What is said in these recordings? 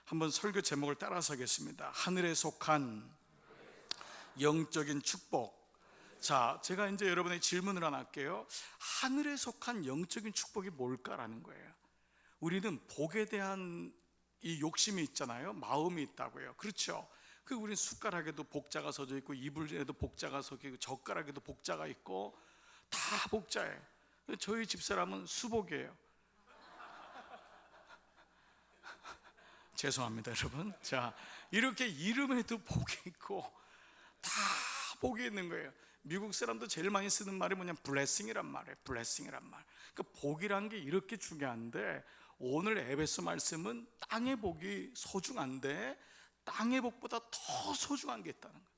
한번 설교 제목을 따라서 하겠습니다. 하늘에 속한 영적인 축복. 자, 제가 이제 여러분의 질문을 하나 할게요. 하늘에 속한 영적인 축복이 뭘까라는 거예요. 우리는 복에 대한 이 욕심이 있잖아요. 마음이 있다고요. 그렇죠? 그 우리는 숟가락에도 복자가 서져 있고, 이불에도 복자가 서져 있고, 젓가락에도 복자가 있고, 다 복자예요. 저희 집사람은 수복이에요. 죄송합니다, 여러분. 자, 이렇게 이름에도 복이 있고 다 복이 있는 거예요. 미국 사람도 제일 많이 쓰는 말이 뭐냐면 블레싱이란 말이에요. 블레싱이란 말. 그러니까 복이란 게 이렇게 중요한데, 오늘 에베소 말씀은 땅의 복이 소중한데 땅의 복보다 더 소중한 게 있다는 거예요.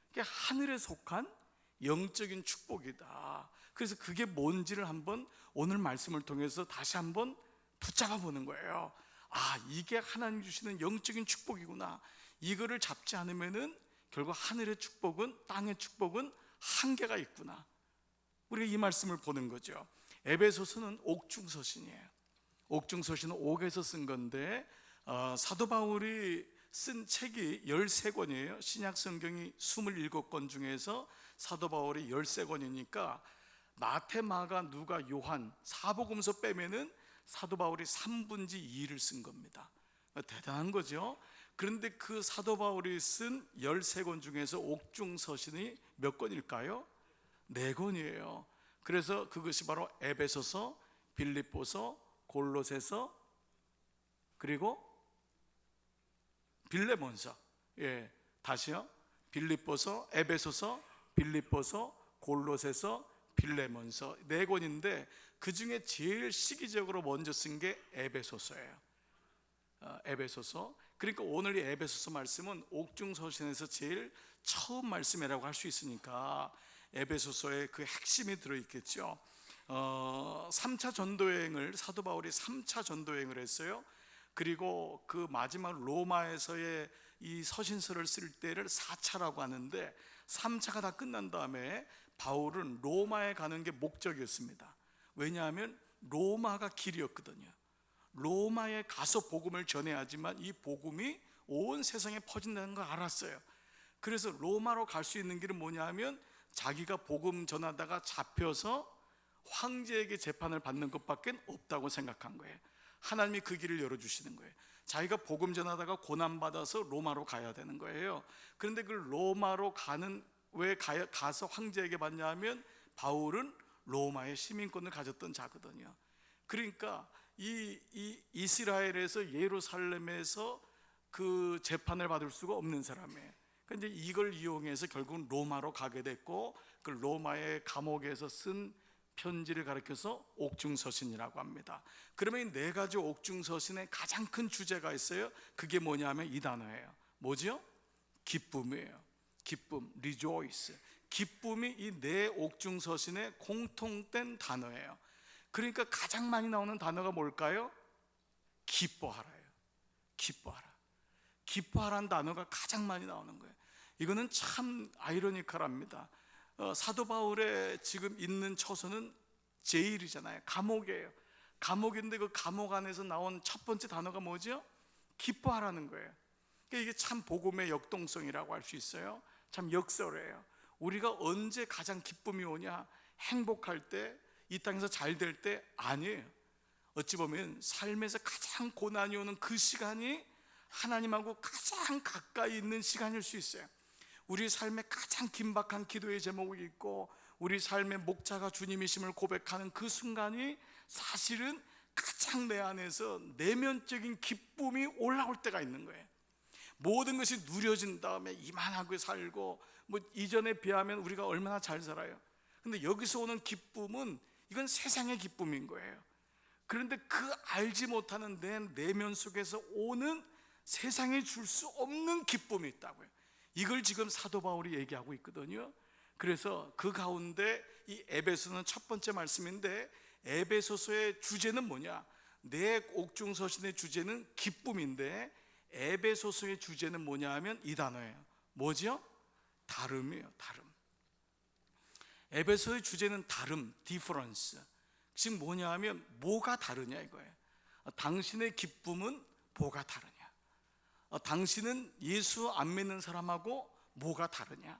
그게 하늘에 속한 영적인 축복이다. 그래서 그게 뭔지를 한번 오늘 말씀을 통해서 다시 한번 붙잡아 보는 거예요. 아, 이게 하나님 주시는 영적인 축복이구나. 이거를 잡지 않으면은 결국 하늘의 축복은, 땅의 축복은 한계가 있구나. 우리가 이 말씀을 보는 거죠. 에베소서는 옥중서신이에요. 옥중서신은 옥에서 쓴 건데, 사도 바울이 쓴 책이 13권이에요 신약 성경이 27권 중에서 사도 바울이 13권이니까 마태, 마가, 누가, 요한 사복음서 빼면은 사도 바울이 3분의 2를 쓴 겁니다. 대단한 거죠. 그런데 그 사도 바울이 쓴 13권 중에서 옥중서신이 몇 권일까요? 4권이에요 그래서 그것이 바로 에베소서, 빌립보서, 골로새서, 그리고 빌레몬서. 예, 다시요. 빌립보서, 에베소서, 빌립보서, 골로새서, 빌레몬서 4권인데 그 중에 제일 시기적으로 먼저 쓴 게 에베소서예요. 에베소서. 그러니까 오늘 이 에베소서 말씀은 옥중서신에서 제일 처음 말씀이라고 할 수 있으니까 에베소서에 그 핵심이 들어있겠죠. 3차 전도여행을, 사도 바울이 3차 전도여행을 했어요. 그리고 그 마지막 로마에서의 이 서신서를 쓸 때를 4차라고 하는데, 3차가 다 끝난 다음에 바울은 로마에 가는 게 목적이었습니다. 왜냐하면 로마가 길이었거든요. 로마에 가서 복음을 전해야지만 이 복음이 온 세상에 퍼진다는 걸 알았어요. 그래서 로마로 갈 수 있는 길은 뭐냐 하면, 자기가 복음 전하다가 잡혀서 황제에게 재판을 받는 것밖에 없다고 생각한 거예요. 하나님이 그 길을 열어주시는 거예요. 자기가 복음 전하다가 고난받아서 로마로 가야 되는 거예요. 그런데 그 로마로 가는, 왜 가서 황제에게 받냐 하면, 바울은 로마의 시민권을 가졌던 자거든요. 그러니까 이 이스라엘에서, 예루살렘에서 그 재판을 받을 수가 없는 사람이에요. 그런데 이걸 이용해서 결국은 로마로 가게 됐고, 그 로마의 감옥에서 쓴 편지를 가리켜서 옥중서신이라고 합니다. 그러면 이 4가지 옥중서신의 가장 큰 주제가 있어요. 그게 뭐냐면 이 단어예요. 뭐죠? 기쁨이에요. 기쁨, rejoice. 기쁨이 이 4 옥중서신의 공통된 단어예요. 그러니까 가장 많이 나오는 단어가 뭘까요? 기뻐하라예요. 기뻐하라. 기뻐하라는 단어가 가장 많이 나오는 거예요. 이거는 참 아이러니컬합니다. 사도 바울의 지금 있는 처소는 제일이잖아요. 감옥이에요. 감옥인데 그 감옥 안에서 나온 첫 번째 단어가 뭐죠? 기뻐하라는 거예요. 그러니까 이게 참 복음의 역동성이라고 할 수 있어요. 참 역설이에요. 우리가 언제 가장 기쁨이 오냐? 행복할 때, 이 땅에서 잘 될 때? 아니에요. 어찌 보면 삶에서 가장 고난이 오는 그 시간이 하나님하고 가장 가까이 있는 시간일 수 있어요. 우리 삶에 가장 긴박한 기도의 제목이 있고, 우리 삶의 목자가 주님이심을 고백하는 그 순간이 사실은 가장 내 안에서 내면적인 기쁨이 올라올 때가 있는 거예요. 모든 것이 누려진 다음에 이만하게 살고, 뭐 이전에 비하면 우리가 얼마나 잘 살아요. 근데 여기서 오는 기쁨은, 이건 세상의 기쁨인 거예요. 그런데 그 알지 못하는 내 내면 속에서 오는 세상에 줄 수 없는 기쁨이 있다고요. 이걸 지금 사도 바울이 얘기하고 있거든요. 그래서 그 가운데 이 에베소는 첫 번째 말씀인데, 에베소서의 주제는 뭐냐? 내 옥중서신의 주제는 기쁨인데, 에베소서의 주제는 뭐냐 하면 이 단어예요. 뭐죠? 다름이에요. 다름. 에베소의 주제는 다름, difference. 지금 뭐냐 하면 뭐가 다르냐 이거예요. 당신의 기쁨은 뭐가 다르냐? 당신은 예수 안 믿는 사람하고 뭐가 다르냐?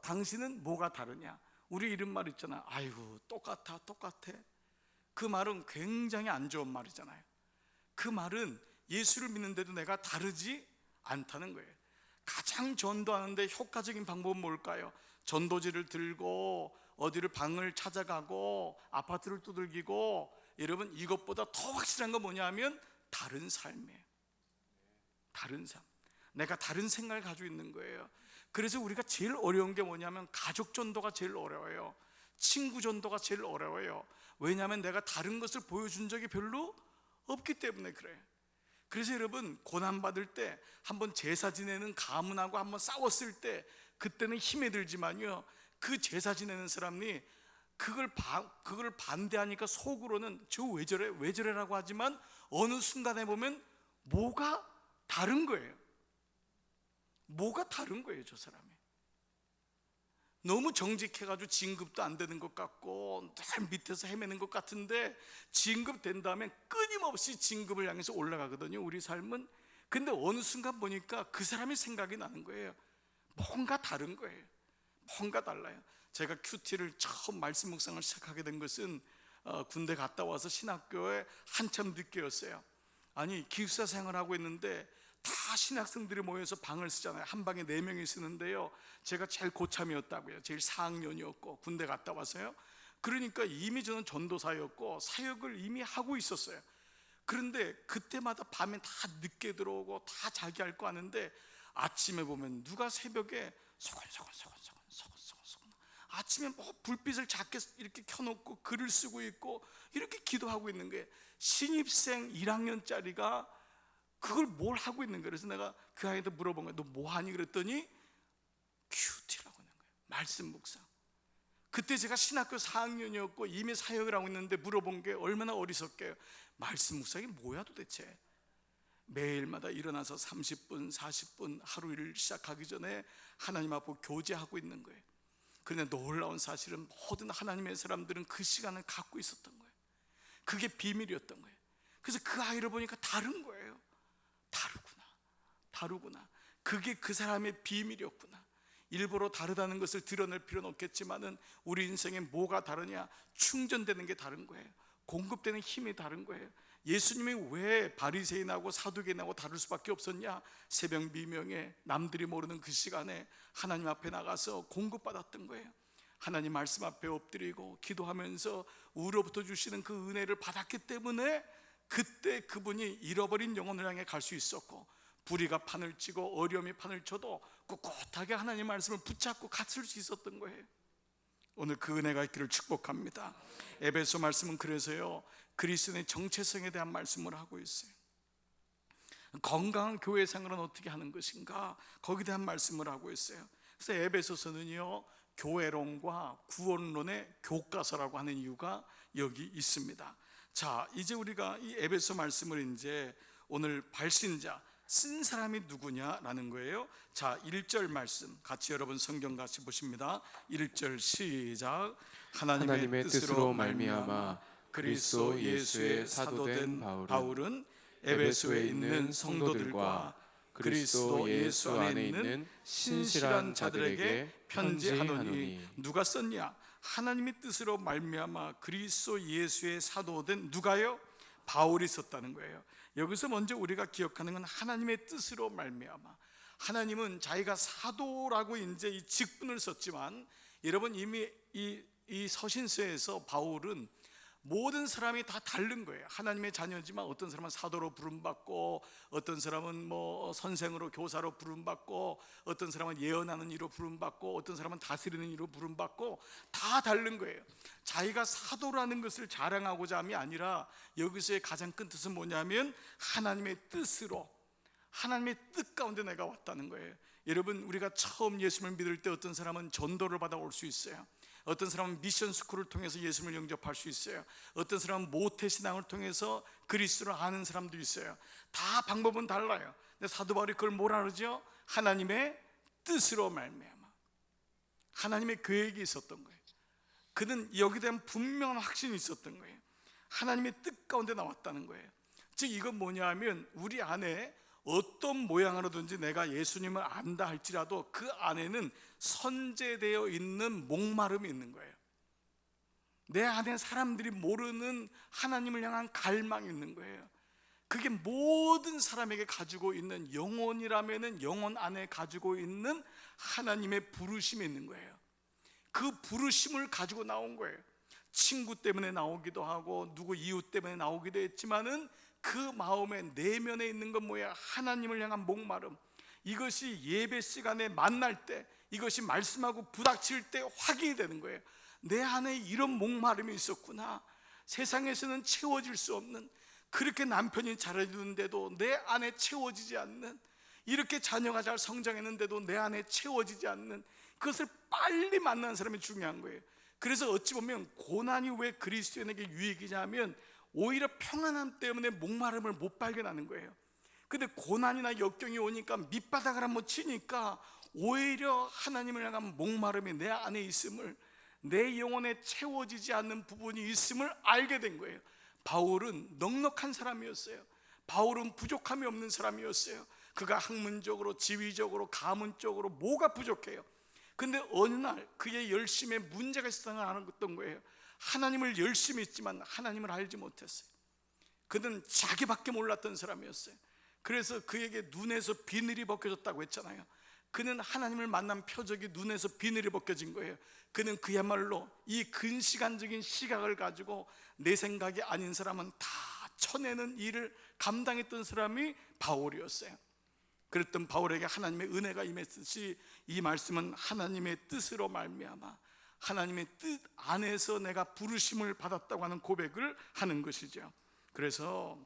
당신은 뭐가 다르냐? 우리 이런 말 있잖아. 아이고 똑같아. 그 말은 굉장히 안 좋은 말이잖아요. 그 말은 예수를 믿는데도 내가 다르지 않다는 거예요. 가장 전도하는데 효과적인 방법은 뭘까요? 전도지를 들고 어디를 방을 찾아가고 아파트를 두들기고, 여러분 이것보다 더 확실한 건 뭐냐면 다른 삶이에요. 다른 삶. 내가 다른 생각을 가지고 있는 거예요. 그래서 우리가 제일 어려운 게 뭐냐면 가족 전도가 제일 어려워요. 친구 전도가 제일 어려워요. 왜냐하면 내가 다른 것을 보여준 적이 별로 없기 때문에 그래요. 그래서 여러분 고난받을 때 한번 제사 지내는 가문하고 한번 싸웠을 때 그때는 힘이 들지만요, 그 제사 지내는 사람이 그걸 반대하니까 속으로는 저 왜 저래라고 하지만 어느 순간에 보면 뭐가 다른 거예요. 뭐가 다른 거예요. 저 사람이 너무 정직해가지고 진급도 안 되는 것 같고 늘 밑에서 헤매는 것 같은데, 진급 된 다음에 끊임없이 진급을 향해서 올라가거든요, 우리 삶은. 근데 어느 순간 보니까 그 사람이 생각이 나는 거예요. 뭔가 다른 거예요. 뭔가 달라요. 제가 큐티를 처음 말씀 묵상을 시작하게 된 것은 군대 갔다 와서 신학교에 한참 늦게였어요. 아니 기숙사 생활하고 있는데 다 신학생들이 모여서 방을 쓰잖아요. 한 방에 4명이 쓰는데요, 제가 제일 고참이었다고요. 제일 4학년이었고 군대 갔다 와서요. 그러니까 이미 저는 전도사였고 사역을 이미 하고 있었어요. 그런데 그때마다 밤에 다 늦게 들어오고 다 자기 할 거 하는데, 아침에 보면 누가 새벽에 소곤소곤 아침에 뭐 불빛을 작게 이렇게 켜놓고 글을 쓰고 있고 이렇게 기도하고 있는 거예요. 신입생 1학년짜리가 그걸 뭘 하고 있는 거예요. 그래서 내가 그 아이한테 물어본 거예요. 너 뭐 하니? 그랬더니 큐티라고 하는 거예요. 말씀 묵상. 그때 제가 신학교 4학년이었고 이미 사역을 하고 있는데 물어본 게 얼마나 어리석게요. 말씀 묵상이 뭐야 도대체? 매일마다 일어나서 30분 40분 하루 일을 시작하기 전에 하나님 앞에 교제하고 있는 거예요. 그런데 놀라운 사실은 모든 하나님의 사람들은 그 시간을 갖고 있었던 거예요. 그게 비밀이었던 거예요. 그래서 그 아이를 보니까 다른 거예요. 다르구나. 그게 그 사람의 비밀이었구나. 일부러 다르다는 것을 드러낼 필요는 없겠지만은 우리 인생에 뭐가 다르냐? 충전되는 게 다른 거예요. 공급되는 힘이 다른 거예요. 예수님이 왜 바리새인하고 사두개인하고 다를 수밖에 없었냐? 새벽 미명에 남들이 모르는 그 시간에 하나님 앞에 나가서 공급받았던 거예요. 하나님 말씀 앞에 엎드리고 기도하면서 우로부터 주시는 그 은혜를 받았기 때문에 그때 그분이 잃어버린 영혼을 향해 갈 수 있었고, 불의가 판을 치고 어려움이 판을 쳐도 꿋꿋하게 하나님 말씀을 붙잡고 갔을 수 있었던 거예요. 오늘 그 은혜가 있기를 축복합니다. 에베소 말씀은 그래서요, 그리스도의 정체성에 대한 말씀을 하고 있어요. 건강한 교회 생활은 어떻게 하는 것인가, 거기에 대한 말씀을 하고 있어요. 그래서 에베소서는요, 교회론과 구원론의 교과서라고 하는 이유가 여기 있습니다. 자, 이제 우리가 이 에베소 말씀을 이제 오늘 발신자 쓴 사람이 누구냐라는 거예요. 자, 1절 말씀 같이 여러분 성경 같이 보십니다. 1절 시작. 하나님의 뜻으로 말미암아 그리스도 예수의 사도된 바울은 에베소에 있는 성도들과 그리스도 예수 안에 있는 신실한 자들에게 편지하노니. 누가 썼냐? 하나님의 뜻으로 말미암아 그리스도 예수의 사도된 누가요? 바울이 썼다는 거예요. 여기서 먼저 우리가 기억하는 건 하나님의 뜻으로 말미암아. 하나님은 자기가 사도라고 이제 이 직분을 썼지만, 여러분 이미 이 서신서에서 바울은 모든 사람이 다 다른 거예요. 하나님의 자녀지만 어떤 사람은 사도로 부름받고, 어떤 사람은 뭐 선생으로 교사로 부름받고, 어떤 사람은 예언하는 이로 부름받고, 어떤 사람은 다스리는 이로 부름받고, 다 다른 거예요. 자기가 사도라는 것을 자랑하고자 함이 아니라 여기서의 가장 큰 뜻은 뭐냐면 하나님의 뜻으로, 하나님의 뜻 가운데 내가 왔다는 거예요. 여러분 우리가 처음 예수님을 믿을 때 어떤 사람은 전도를 받아올 수 있어요. 어떤 사람은 미션 스쿨을 통해서 예수님을 영접할 수 있어요. 어떤 사람은 모태신앙을 통해서 그리스도를 아는 사람도 있어요. 다 방법은 달라요. 근데 사도 바울이 그걸 뭐라 그러죠? 하나님의 뜻으로 말미암아. 하나님의 계획이 있었던 거예요. 그는 여기에 대한 분명한 확신이 있었던 거예요. 하나님의 뜻 가운데 나왔다는 거예요. 즉 이건 뭐냐 하면 우리 안에 어떤 모양으로든지 내가 예수님을 안다 할지라도 그 안에는 선재되어 있는 목마름이 있는 거예요. 내 안에 사람들이 모르는 하나님을 향한 갈망이 있는 거예요. 그게 모든 사람에게 가지고 있는, 영혼이라면은 영혼 안에 가지고 있는 하나님의 부르심이 있는 거예요. 그 부르심을 가지고 나온 거예요. 친구 때문에 나오기도 하고 누구 이웃 때문에 나오기도 했지만은 그 마음의 내면에 있는 건 뭐야? 하나님을 향한 목마름. 이것이 예배 시간에 만날 때, 이것이 말씀하고 부닥칠 때 확인이 되는 거예요. 내 안에 이런 목마름이 있었구나. 세상에서는 채워질 수 없는, 그렇게 남편이 잘해주는데도 내 안에 채워지지 않는, 이렇게 자녀가 잘 성장했는데도 내 안에 채워지지 않는, 그것을 빨리 만나는 사람이 중요한 거예요. 그래서 어찌 보면 고난이 왜 그리스도인에게 유익이냐면 오히려 평안함 때문에 목마름을 못 발견하는 거예요. 근데 고난이나 역경이 오니까 밑바닥을 한번 치니까 오히려 하나님을 향한 목마름이 내 안에 있음을, 내 영혼에 채워지지 않는 부분이 있음을 알게 된 거예요. 바울은 넉넉한 사람이었어요. 바울은 부족함이 없는 사람이었어요. 그가 학문적으로, 지위적으로, 가문적으로 뭐가 부족해요. 근데 어느 날 그의 열심에 문제가 있었다는 걸 알았던 거예요. 하나님을 열심히 했지만 하나님을 알지 못했어요. 그는 자기밖에 몰랐던 사람이었어요. 그래서 그에게 눈에서 비늘이 벗겨졌다고 했잖아요. 그는 하나님을 만난 표적이 눈에서 비늘이 벗겨진 거예요. 그는 그야말로 이 근시간적인 시각을 가지고 내 생각이 아닌 사람은 다 쳐내는 일을 감당했던 사람이 바울이었어요. 그랬던 바울에게 하나님의 은혜가 임했듯이 이 말씀은 하나님의 뜻으로 말미암아 하나님의 뜻 안에서 내가 부르심을 받았다고 하는 고백을 하는 것이죠. 그래서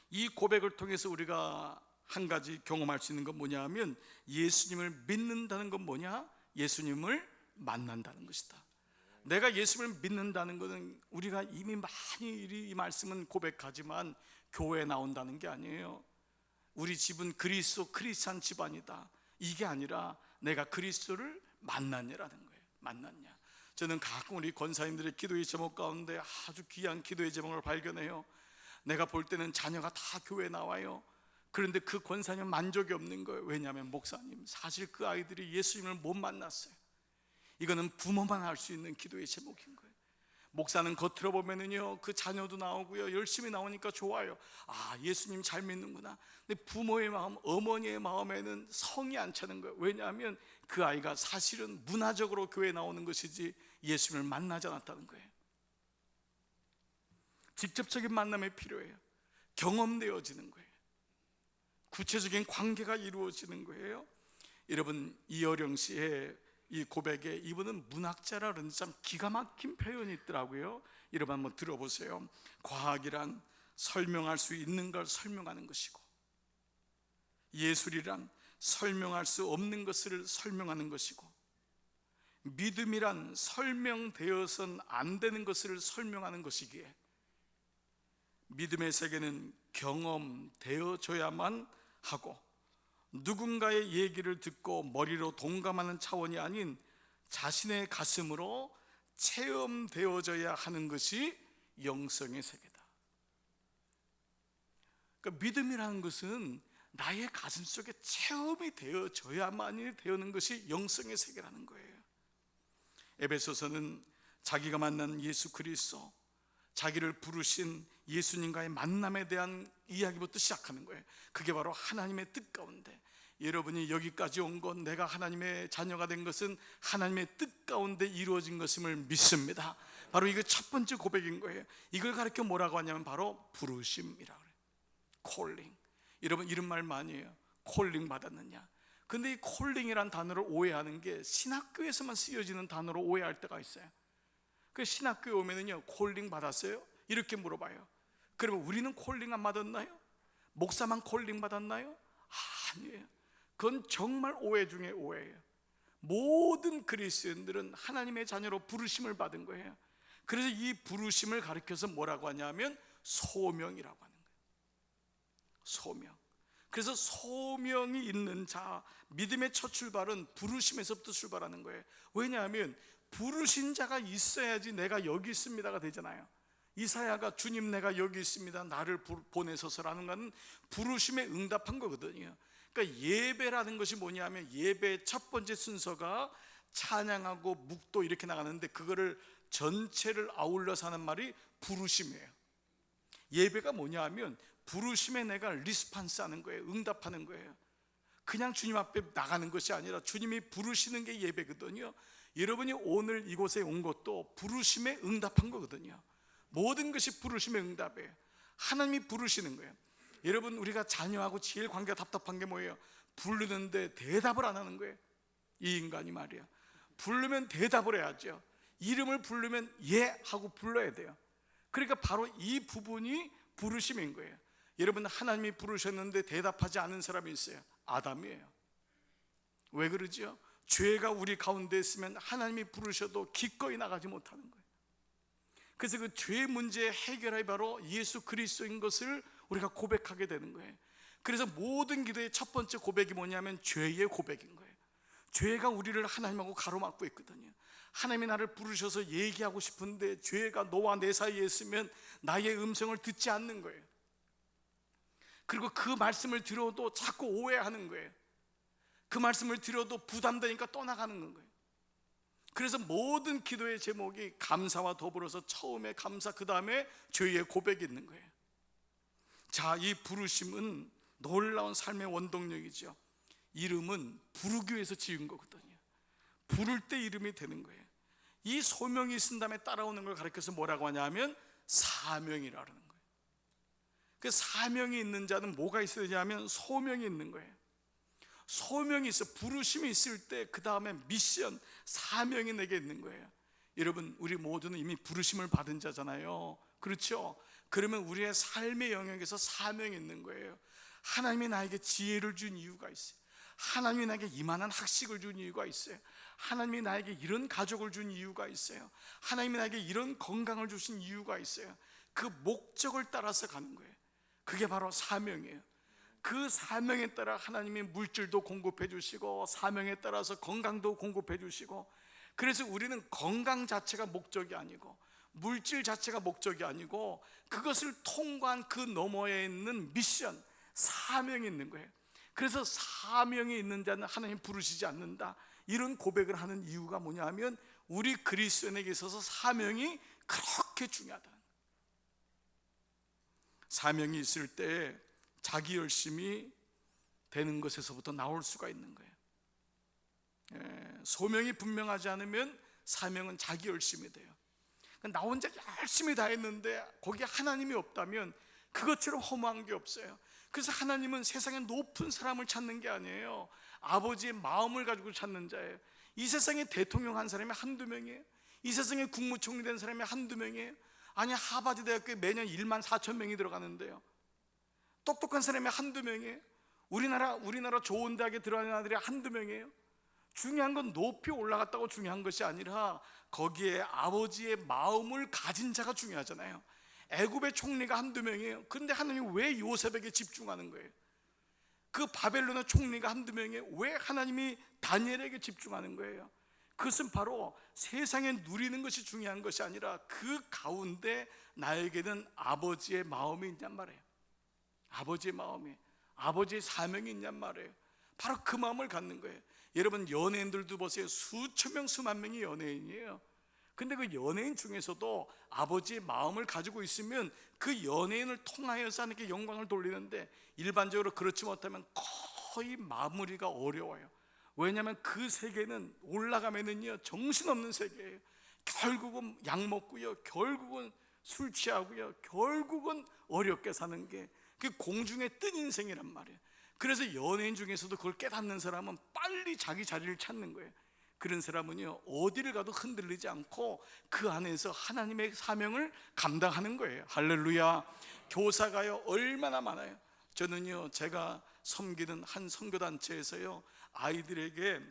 이 고백을 통해서 우리가 한 가지 경험할 수 있는 건 뭐냐 하면, 예수님을 믿는다는 건 뭐냐? 예수님을 만난다는 것이다. 내가 예수님을 믿는다는 것은 우리가 이미 많이 이 말씀은 고백하지만 교회에 나온다는 게 아니에요. 우리 집은 그리스도 크리스찬 집안이다, 이게 아니라 내가 그리스도를 만났냐라는 거예요. 만났냐. 저는 가끔 우리 권사님들의 기도의 제목 가운데 아주 귀한 기도의 제목을 발견해요. 내가 볼 때는 자녀가 다 교회에 나와요. 그런데 그 권사님은 만족이 없는 거예요. 왜냐하면 목사님, 사실 그 아이들이 예수님을 못 만났어요. 이거는 부모만 할 수 있는 기도의 제목인 거예요. 목사는 겉으로 보면은요, 그 자녀도 나오고요, 열심히 나오니까 좋아요. 아, 예수님 잘 믿는구나. 근데 부모의 마음, 어머니의 마음에는 성이 안 차는 거예요. 왜냐하면 그 아이가 사실은 문화적으로 교회에 나오는 것이지 예수님을 만나지 않았다는 거예요. 직접적인 만남이 필요해요. 경험되어지는 거예요. 구체적인 관계가 이루어지는 거예요. 여러분, 이어령 씨의 이 고백에 이분은 문학자라 그러는데 참 기가 막힌 표현이 있더라고요. 여러분 한번 들어보세요. 과학이란 설명할 수 있는 걸 설명하는 것이고, 예술이란 설명할 수 없는 것을 설명하는 것이고, 믿음이란 설명되어선 안 되는 것을 설명하는 것이기에 믿음의 세계는 경험되어져야만 하고, 누군가의 얘기를 듣고 머리로 동감하는 차원이 아닌 자신의 가슴으로 체험되어져야 하는 것이 영성의 세계다. 그러니까 믿음이라는 것은 나의 가슴 속에 체험이 되어져야만이 되는 것이 영성의 세계라는 거예요. 에베소서는 자기가 만난 예수 그리스도, 자기를 부르신 예수님과의 만남에 대한 이야기부터 시작하는 거예요. 그게 바로 하나님의 뜻 가운데, 여러분이 여기까지 온 것, 내가 하나님의 자녀가 된 것은 하나님의 뜻 가운데 이루어진 것임을 믿습니다. 바로 이거 첫 번째 고백인 거예요. 이걸 가르쳐 뭐라고 하냐면 바로 부르심이라고 그래요. 콜링. 여러분 이런 말 많이 해요. 콜링 받았느냐. 근데 이 콜링이란 단어를 오해하는 게 신학교에서만 쓰여지는 단어로 오해할 때가 있어요. 그 신학교에 오면은요, 콜링 받았어요? 이렇게 물어봐요. 그러면 우리는 콜링 안 받았나요? 목사만 콜링 받았나요? 아니에요. 그건 정말 오해 중에 오해예요. 모든 그리스도인들은 하나님의 자녀로 부르심을 받은 거예요. 그래서 이 부르심을 가리켜서 뭐라고 하냐면 소명이라고 하는 거예요. 소명. 그래서 소명이 있는 자, 믿음의 첫 출발은 부르심에서부터 출발하는 거예요. 왜냐하면 부르신 자가 있어야지 내가 여기 있습니다가 되잖아요. 이사야가 주님 내가 여기 있습니다, 나를 보내소서라는 건 부르심에 응답한 거거든요. 그러니까 예배라는 것이 뭐냐면 예배의 첫 번째 순서가 찬양하고 묵도 이렇게 나가는데, 그거를 전체를 아울러서 하는 말이 부르심이에요. 예배가 뭐냐 하면 부르심에 내가 리스판스 하는 거예요. 응답하는 거예요. 그냥 주님 앞에 나가는 것이 아니라 주님이 부르시는 게 예배거든요. 여러분이 오늘 이곳에 온 것도 부르심에 응답한 거거든요. 모든 것이 부르심의 응답이에요. 하나님이 부르시는 거예요. 여러분, 우리가 자녀하고 제일 관계가 답답한 게 뭐예요? 부르는데 대답을 안 하는 거예요. 이 인간이 말이야, 부르면 대답을 해야죠. 이름을 부르면 예 하고 불러야 돼요. 그러니까 바로 이 부분이 부르심인 거예요. 여러분, 하나님이 부르셨는데 대답하지 않은 사람이 있어요. 아담이에요. 왜 그러죠? 죄가 우리 가운데 있으면 하나님이 부르셔도 기꺼이 나가지 못하는 거예요. 그래서 그 죄 문제 해결이 바로 예수 그리스도인 것을 우리가 고백하게 되는 거예요. 그래서 모든 기도의 첫 번째 고백이 뭐냐면 죄의 고백인 거예요. 죄가 우리를 하나님하고 가로막고 있거든요. 하나님이 나를 부르셔서 얘기하고 싶은데 죄가 너와 내 사이에 있으면 나의 음성을 듣지 않는 거예요. 그리고 그 말씀을 들어도 자꾸 오해하는 거예요. 그 말씀을 들어도 부담되니까 떠나가는 거예요. 그래서 모든 기도의 제목이 감사와 더불어서 처음에 감사, 그 다음에 죄의 고백이 있는 거예요. 자, 이 부르심은 놀라운 삶의 원동력이죠. 이름은 부르기 위해서 지은 거거든요. 부를 때 이름이 되는 거예요. 이 소명이 있은 다음에 따라오는 걸 가르쳐서 뭐라고 하냐면 사명이라는 거예요. 그 사명이 있는 자는 뭐가 있어야 되냐면 소명이 있는 거예요. 소명이 있어, 부르심이 있을 때 그 다음에 미션, 사명이 내게 있는 거예요. 여러분, 우리 모두는 이미 부르심을 받은 자잖아요. 그렇죠? 그러면 우리의 삶의 영역에서 사명이 있는 거예요. 하나님이 나에게 지혜를 준 이유가 있어요. 하나님이 나에게 이만한 학식을 준 이유가 있어요. 하나님이 나에게 이런 가족을 준 이유가 있어요. 하나님이 나에게 이런 건강을 주신 이유가 있어요. 그 목적을 따라서 가는 거예요. 그게 바로 사명이에요. 그 사명에 따라 하나님이 물질도 공급해 주시고 사명에 따라서 건강도 공급해 주시고, 그래서 우리는 건강 자체가 목적이 아니고 물질 자체가 목적이 아니고 그것을 통과한 그 너머에 있는 미션, 사명이 있는 거예요. 그래서 사명이 있는 자는 하나님 부르시지 않는다, 이런 고백을 하는 이유가 뭐냐 하면 우리 그리스도인에게 있어서 사명이 그렇게 중요하다. 사명이 있을 때 자기 열심이 되는 것에서부터 나올 수가 있는 거예요. 소명이 분명하지 않으면 사명은 자기 열심이 돼요. 나 혼자 열심히 다 했는데 거기에 하나님이 없다면 그것처럼 허무한 게 없어요. 그래서 하나님은 세상에 높은 사람을 찾는 게 아니에요. 아버지의 마음을 가지고 찾는 자예요. 이 세상에 대통령 한 사람이 한두 명이에요. 이 세상에 국무총리 된 사람이 한두 명이에요. 아니, 하버드 대학교에 매년 1만 4천 명이 들어가는데요. 똑똑한 사람이 한두 명이에요. 우리나라 좋은 대학에 들어가는 아들이 한두 명이에요. 중요한 건 높이 올라갔다고 중요한 것이 아니라 거기에 아버지의 마음을 가진 자가 중요하잖아요. 애굽의 총리가 한두 명이에요. 그런데 하나님이 왜 요셉에게 집중하는 거예요? 그 바벨론의 총리가 한두 명이에요. 왜 하나님이 다니엘에게 집중하는 거예요? 그것은 바로 세상에 누리는 것이 중요한 것이 아니라 그 가운데 나에게는 아버지의 마음이 있냔 말이에요. 아버지의 마음이, 아버지의 사명이 있냔 말이에요. 바로 그 마음을 갖는 거예요. 여러분, 연예인들도 보세요. 수천 명, 수만 명이 연예인이에요. 근데 그 연예인 중에서도 아버지의 마음을 가지고 있으면 그 연예인을 통하여서 하나님께 영광을 돌리는데, 일반적으로 그렇지 못하면 거의 마무리가 어려워요. 왜냐하면 그 세계는 올라가면은요 정신없는 세계예요. 결국은 약 먹고요, 결국은 술 취하고요, 결국은 어렵게 사는 게 그 공중에 뜬 인생이란 말이에요. 그래서 연예인 중에서도 그걸 깨닫는 사람은 빨리 자기 자리를 찾는 거예요. 그런 사람은요 어디를 가도 흔들리지 않고 그 안에서 하나님의 사명을 감당하는 거예요. 할렐루야. 교사가요 얼마나 많아요. 저는요 제가 섬기는 한 선교단체에서요 아이들에게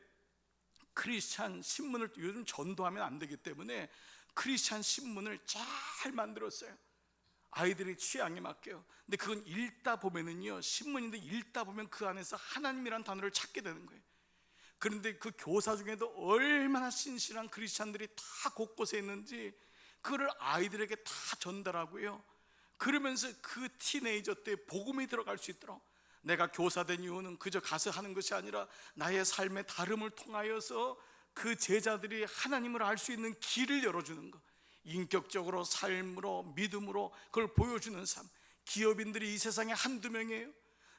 크리스찬 신문을, 요즘 전도하면 안 되기 때문에 크리스찬 신문을 잘 만들었어요. 아이들의 취향에 맞게요. 근데 그건 읽다 보면은요, 신문인데 읽다 보면 그 안에서 하나님이란 단어를 찾게 되는 거예요. 그런데 그 교사 중에도 얼마나 신실한 크리스찬들이 다 곳곳에 있는지, 그거를 아이들에게 다 전달하고요. 그러면서 그 티네이저 때 복음이 들어갈 수 있도록, 내가 교사된 이유는 그저 가서 하는 것이 아니라 나의 삶의 다름을 통하여서 그 제자들이 하나님을 알 수 있는 길을 열어주는 것, 인격적으로, 삶으로, 믿음으로 그걸 보여주는 삶. 기업인들이 이 세상에 한두 명이에요.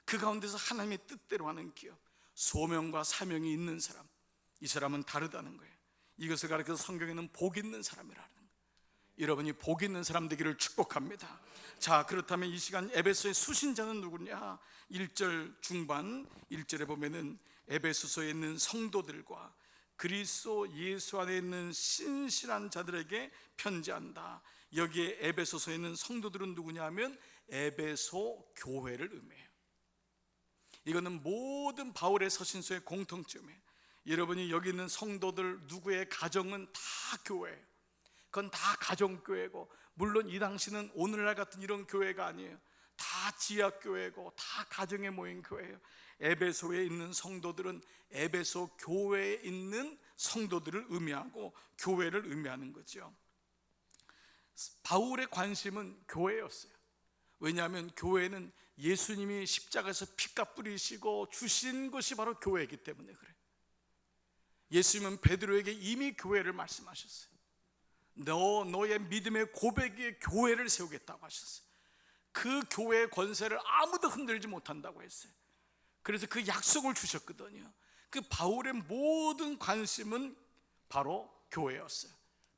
그 가운데서 하나님의 뜻대로 하는 기업, 소명과 사명이 있는 사람, 이 사람은 다르다는 거예요. 이것을 가르쳐서 성경에는 복 있는 사람이라는 거예요. 여러분이 복 있는 사람 되기를 축복합니다. 자, 그렇다면 이 시간 에베소의 수신자는 누구냐? 1절 중반 1절에 보면은 에베소서에 있는 성도들과 그리스도 예수 안에 있는 신실한 자들에게 편지한다. 여기에 에베소서에 있는 성도들은 누구냐 하면 에베소 교회를 의미해요. 이거는 모든 바울의 서신서의 공통점이에요. 여러분이 여기 있는 성도들 누구의 가정은 다 교회예요. 그건 다 가정교회고, 물론 이 당시는 오늘날 같은 이런 교회가 아니에요. 다 지하교회고 다 가정에 모인 교회예요. 에베소에 있는 성도들은 에베소 교회에 있는 성도들을 의미하고 교회를 의미하는 거죠. 바울의 관심은 교회였어요. 왜냐하면 교회는 예수님이 십자가에서 피값 뿌리시고 주신 것이 바로 교회이기 때문에 그래요. 예수님은 베드로에게 이미 교회를 말씀하셨어요. 너의 믿음의 고백에 교회를 세우겠다고 하셨어요. 그 교회의 권세를 아무도 흔들지 못한다고 했어요. 그래서 그 약속을 주셨거든요. 그 바울의 모든 관심은 바로 교회였어요.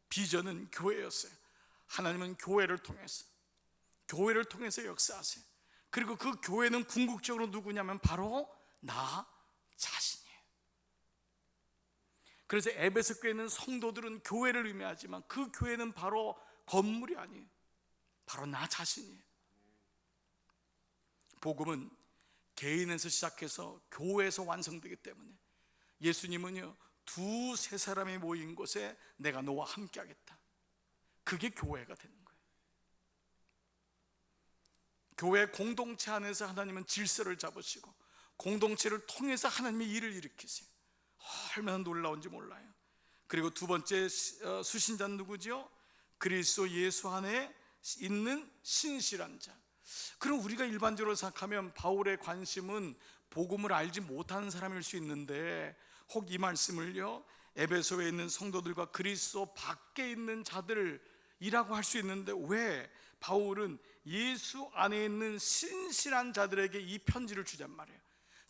비전은 교회였어요. 하나님은 교회를 통해서 역사하세요. 그리고 그 교회는 궁극적으로 누구냐면 바로 나 자신이에요. 그래서 에베소 교회는 성도들은 교회를 의미하지만 그 교회는 바로 건물이 아니에요. 바로 나 자신이에요. 복음은 개인에서 시작해서 교회에서 완성되기 때문에 예수님은요, 두세 사람이 모인 곳에 내가 너와 함께 하겠다. 그게 교회가 되는 거예요. 교회 공동체 안에서 하나님은 질서를 잡으시고 공동체를 통해서 하나님의 일을 일으키세요. 얼마나 놀라운지 몰라요. 그리고 두 번째 수신자는 누구죠? 그리스도 예수 안에 있는 신실한 자. 그럼 우리가 일반적으로 생각하면 바울의 관심은 복음을 알지 못하는 사람일 수 있는데, 혹 이 말씀을요, 에베소에 있는 성도들과 그리스도 밖에 있는 자들이라고 할 수 있는데, 왜 바울은 예수 안에 있는 신실한 자들에게 이 편지를 주잔 말이에요.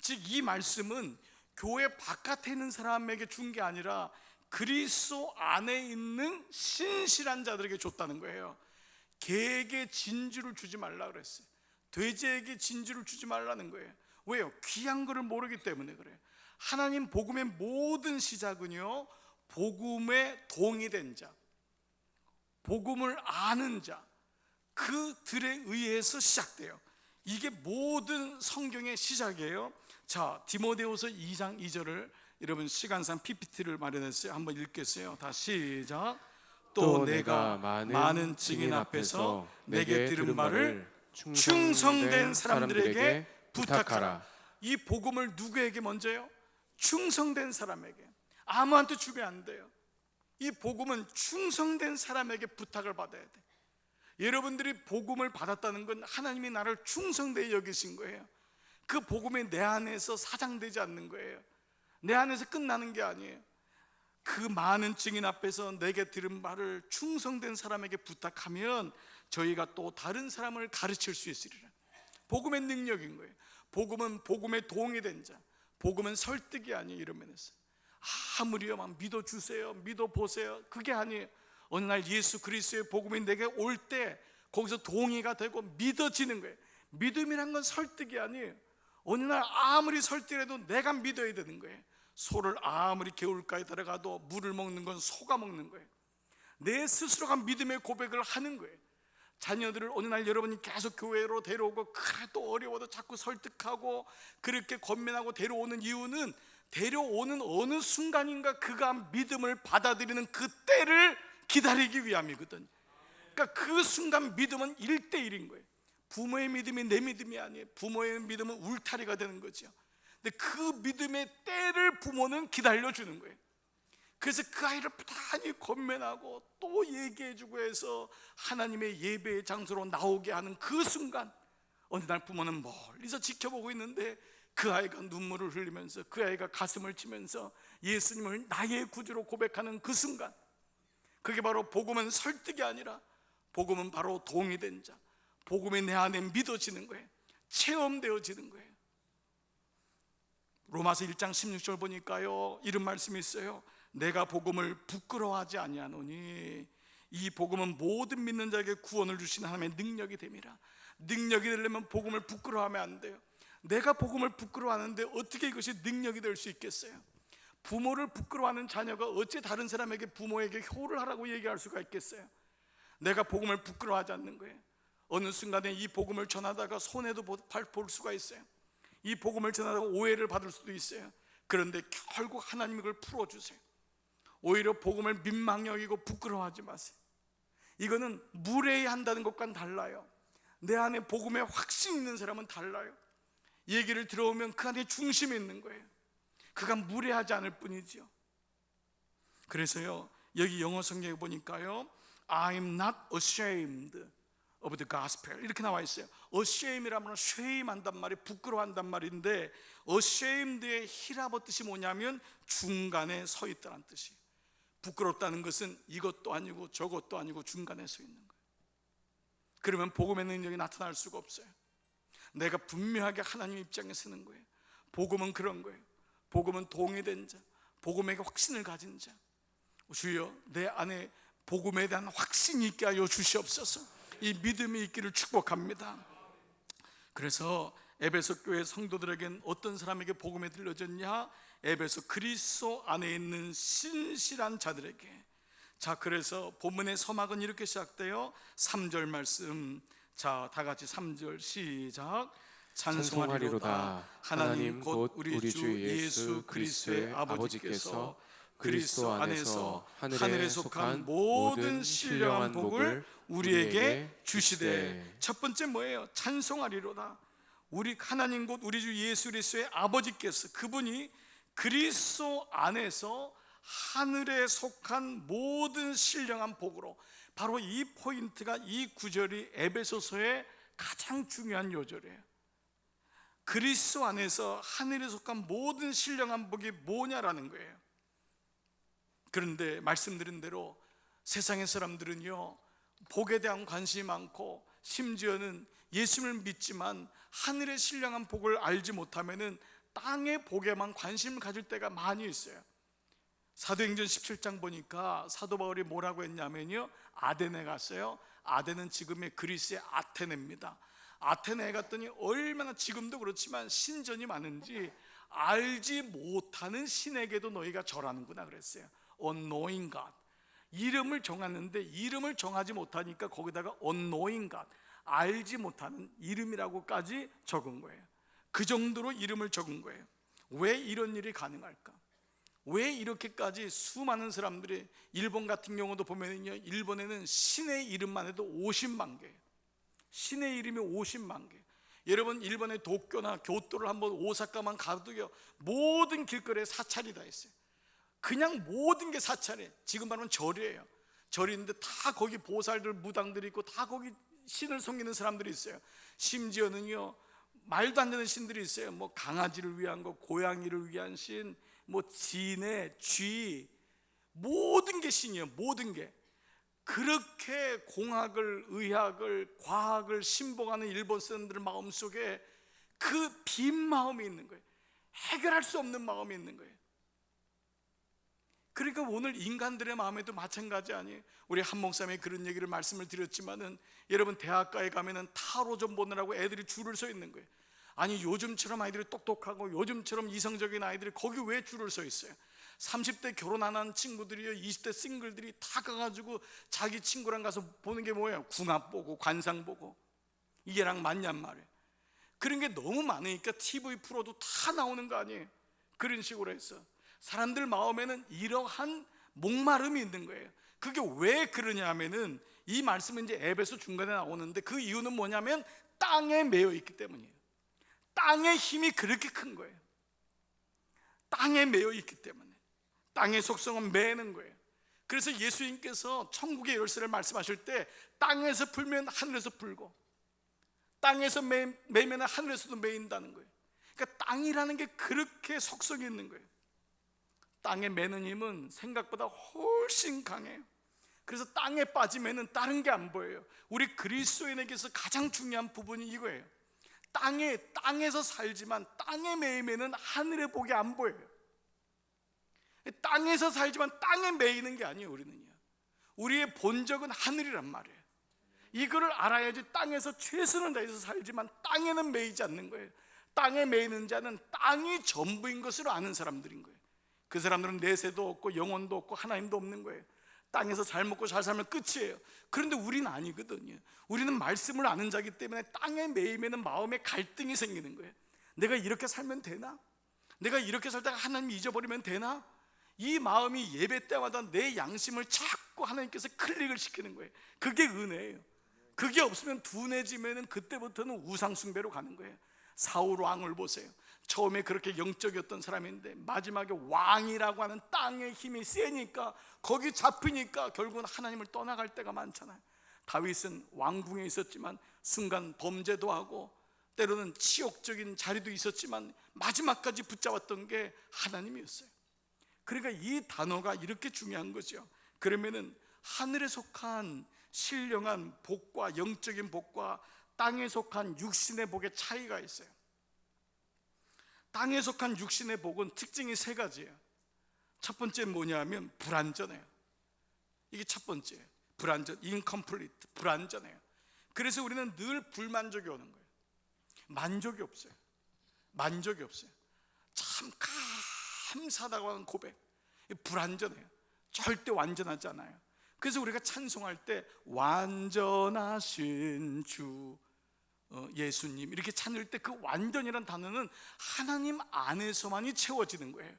즉 이 말씀은 교회 바깥에 있는 사람에게 준 게 아니라 그리스도 안에 있는 신실한 자들에게 줬다는 거예요. 개에게 진주를 주지 말라 그랬어요. 돼지에게 진주를 주지 말라는 거예요. 왜요? 귀한 거를 모르기 때문에 그래요. 하나님 복음의 모든 시작은요, 복음에 동의된 자, 복음을 아는 자, 그들에 의해서 시작돼요. 이게 모든 성경의 시작이에요. 자, 디모데후서 2장 2절을 여러분 시간상 PPT를 마련했어요. 한번 읽겠어요. 다 시작. 또 내가 많은 증인 앞에서 내게 들은 말을 충성된 사람들에게 부탁하라. 이 복음을 누구에게 먼저요? 충성된 사람에게. 아무한테 주면 안 돼요. 이 복음은 충성된 사람에게 부탁을 받아야 돼. 여러분들이 복음을 받았다는 건 하나님이 나를 충성되게 여기신 거예요. 그 복음이 내 안에서 사장되지 않는 거예요. 내 안에서 끝나는 게 아니에요. 그 많은 증인 앞에서 내게 들은 말을 충성된 사람에게 부탁하면 저희가 또 다른 사람을 가르칠 수 있으리라. 복음의 능력인 거예요. 복음은 복음에 동의된 자, 복음은 설득이 아니에요. 이런 면에서 아무리요 막 믿어주세요, 믿어보세요, 그게 아니에요. 어느 날 예수 그리스도의 복음이 내게 올 때 거기서 동의가 되고 믿어지는 거예요. 믿음이란 건 설득이 아니에요. 어느 날 아무리 설득해도 내가 믿어야 되는 거예요. 소를 아무리 개울가에 들어가도 물을 먹는 건 소가 먹는 거예요. 내 스스로가 믿음의 고백을 하는 거예요. 자녀들을 어느 날 여러분이 계속 교회로 데려오고 그래도 어려워도 자꾸 설득하고 그렇게 권면하고 데려오는 이유는 데려오는 어느 순간인가 그가 믿음을 받아들이는 그 때를 기다리기 위함이거든요. 그러니까 그 순간 믿음은 1대1인 거예요. 부모의 믿음이 내 믿음이 아니에요. 부모의 믿음은 울타리가 되는 거죠. 근데 그 믿음의 때를 부모는 기다려주는 거예요. 그래서 그 아이를 부단히 권면하고 또 얘기해주고 해서 하나님의 예배의 장소로 나오게 하는 그 순간, 어느 날 부모는 멀리서 지켜보고 있는데 그 아이가 눈물을 흘리면서, 그 아이가 가슴을 치면서 예수님을 나의 구주로 고백하는 그 순간, 그게 바로 복음은 설득이 아니라 복음은 바로 동의된 자, 복음이 내 안에 믿어지는 거예요. 체험되어지는 거예요. 로마서 1장 16절 보니까요, 이런 말씀이 있어요. 내가 복음을 부끄러워하지 아니하노니 이 복음은 모든 믿는 자에게 구원을 주신 하나님의 능력이 됨이라. 능력이 되려면 복음을 부끄러워하면 안 돼요. 내가 복음을 부끄러워하는데 어떻게 이것이 능력이 될 수 있겠어요? 부모를 부끄러워하는 자녀가 어째 다른 사람에게, 부모에게 효를 하라고 얘기할 수가 있겠어요? 내가 복음을 부끄러워하지 않는 거예요. 어느 순간에 이 복음을 전하다가 손해도 볼 수가 있어요. 이 복음을 전하다가 오해를 받을 수도 있어요. 그런데 결국 하나님 이걸 풀어주세요. 오히려 복음을 민망히 여기고 부끄러워하지 마세요. 이거는 무례한다는 것과는 달라요. 내 안에 복음에 확신 있는 사람은 달라요. 얘기를 들어오면 그 안에 중심이 있는 거예요. 그가 무례하지 않을 뿐이죠. 그래서요, 여기 영어 성경에 보니까요, I'm not ashamed of the gospel 이렇게 나와 있어요. ashamed이라면 쉐임한단 말이에요. 부끄러워한단 말인데, ashamed의 히라보 뜻이 뭐냐면 중간에 서 있다는 뜻이에요. 부끄럽다는 것은 이것도 아니고 저것도 아니고 중간에 서 있는 거예요. 그러면 복음의 능력이 나타날 수가 없어요. 내가 분명하게 하나님 입장에 서는 거예요. 복음은 그런 거예요. 복음은 동의된 자, 복음에게 확신을 가진 자. 주여, 내 안에 복음에 대한 확신이 있게 하여 주시옵소서. 이 믿음이 있기를 축복합니다. 그래서 에베소 교회 성도들에겐 어떤 사람에게 복음이 들려졌냐? 에베소 그리스도 안에 있는 신실한 자들에게. 자, 그래서 본문의 서막은 이렇게 시작돼요. 3절 말씀, 자, 다 같이 3절 시작. 찬송하리로다 하나님 곧 우리 주 예수 그리스도의 아버지께서 그리스도 안에서 하늘에 속한 모든 신령한 복을 우리에게 주시되. 첫 번째 뭐예요? 찬송하리로다. 우리 하나님 곧 우리 주 예수 그리스도의 아버지께서, 그분이 그리스도 안에서 하늘에 속한 모든 신령한 복으로. 바로 이 포인트가, 이 구절이 에베소서의 가장 중요한 요절이에요. 그리스도 안에서 하늘에 속한 모든 신령한 복이 뭐냐라는 거예요. 그런데 말씀드린 대로 세상의 사람들은요, 복에 대한 관심이 많고, 심지어는 예수님을 믿지만 하늘의 신령한 복을 알지 못하면은 땅의 복에만 관심을 가질 때가 많이 있어요. 사도행전 17장 보니까 사도 바울이 뭐라고 했냐면요, 아데네 갔어요. 아데는 지금의 그리스의 아테네입니다. 아테네에 갔더니 얼마나, 지금도 그렇지만 신전이 많은지 알지 못하는 신에게도 너희가 절하는구나 그랬어요. unknowing God. 이름을 정하는데 이름을 정하지 못하니까 거기다가 unknowing God, 알지 못하는 이름이라고까지 적은 거예요. 그 정도로 이름을 적은 거예요. 왜 이런 일이 가능할까? 왜 이렇게까지 수많은 사람들이, 일본 같은 경우도 보면요, 일본에는 신의 이름만 해도 50만 개예요. 신의 이름이 50만 개. 여러분, 일본의 도쿄나 교토를 한번, 오사카만 가도요, 모든 길거리에 사찰이 다 있어요. 그냥 모든 게 사찰이에요. 지금 말하면 절이에요. 절인데 다 거기 보살들, 무당들이 있고 다 거기 신을 섬기는 사람들이 있어요. 심지어는요, 말도 안 되는 신들이 있어요. 뭐 강아지를 위한 거, 고양이를 위한 신, 뭐 진해, 쥐, 모든 게 신이에요. 모든 게. 그렇게 공학을, 의학을, 과학을 신봉하는 일본 사람들 마음속에 그 빈 마음이 있는 거예요. 해결할 수 없는 마음이 있는 거예요. 그러니까 오늘 인간들의 마음에도 마찬가지 아니에요. 우리 한 목사님이 그런 얘기를 말씀을 드렸지만은, 여러분 대학가에 가면은 타로 좀 보느라고 애들이 줄을 서 있는 거예요. 아니, 요즘처럼 아이들이 똑똑하고 요즘처럼 이성적인 아이들이 거기 왜 줄을 서 있어요? 30대 결혼 안 한 친구들이요, 20대 싱글들이 다 가가지고 자기 친구랑 가서 보는 게 뭐예요? 궁합 보고 관상 보고, 이게랑 맞냔 말이에요. 그런 게 너무 많으니까 TV 프로도 다 나오는 거 아니에요? 그런 식으로 해서 사람들 마음에는 이러한 목마름이 있는 거예요. 그게 왜 그러냐 하면은, 이 말씀은 이제 에베소 중간에 나오는데 그 이유는 뭐냐면 땅에 매여 있기 때문이에요. 땅의 힘이 그렇게 큰 거예요. 땅에 매여 있기 때문에. 땅의 속성은 매는 거예요. 그래서 예수님께서 천국의 열쇠를 말씀하실 때 땅에서 풀면 하늘에서 풀고 땅에서 매면 하늘에서도 매인다는 거예요. 그러니까 땅이라는 게 그렇게 속성이 있는 거예요. 땅에 매는 힘은 생각보다 훨씬 강해요. 그래서 땅에 빠지면 다른 게 안 보여요. 우리 그리스도인에게서 가장 중요한 부분이 이거예요. 땅에서 살지만 땅에 매이면 하늘의 복이 안 보여요. 땅에서 살지만 땅에 매이는 게 아니에요. 우리의 본적은 하늘이란 말이에요. 이거를 알아야지 땅에서 최선을 다해서 살지만 땅에는 매이지 않는 거예요. 땅에 매이는 자는 땅이 전부인 것으로 아는 사람들인 거예요. 그 사람들은 내세도 없고 영혼도 없고 하나님도 없는 거예요. 땅에서 잘 먹고 잘 살면 끝이에요. 그런데 우리는 아니거든요. 우리는 말씀을 아는 자이기 때문에 땅에 매이면 마음에 갈등이 생기는 거예요. 내가 이렇게 살면 되나? 내가 이렇게 살다가 하나님 잊어버리면 되나? 이 마음이 예배 때마다 내 양심을 자꾸 하나님께서 클릭을 시키는 거예요. 그게 은혜예요. 그게 없으면 둔해지면 그때부터는 우상숭배로 가는 거예요. 사울 왕을 보세요. 처음에 그렇게 영적이었던 사람인데 마지막에 왕이라고 하는 땅의 힘이 세니까 거기 잡히니까 결국은 하나님을 떠나갈 때가 많잖아요. 다윗은 왕궁에 있었지만 순간 범죄도 하고 때로는 치욕적인 자리도 있었지만 마지막까지 붙잡았던 게 하나님이었어요. 그러니까 이 단어가 이렇게 중요한 거죠. 그러면은 하늘에 속한 신령한 복과 영적인 복과 땅에 속한 육신의 복의 차이가 있어요. 땅에 속한 육신의 복은 특징이 세 가지예요. 첫 번째 뭐냐면 불완전해요. 이게 첫 번째예요. 불완전, incomplete, 불완전해요. 그래서 우리는 늘 불만족이 오는 거예요. 만족이 없어요. 참 감사하다고 하는 고백, 불완전해요. 절대 완전하지 않아요. 그래서 우리가 찬송할 때 완전하신 주 예수님 이렇게 찬을 때 그 완전이란 단어는 하나님 안에서만이 채워지는 거예요.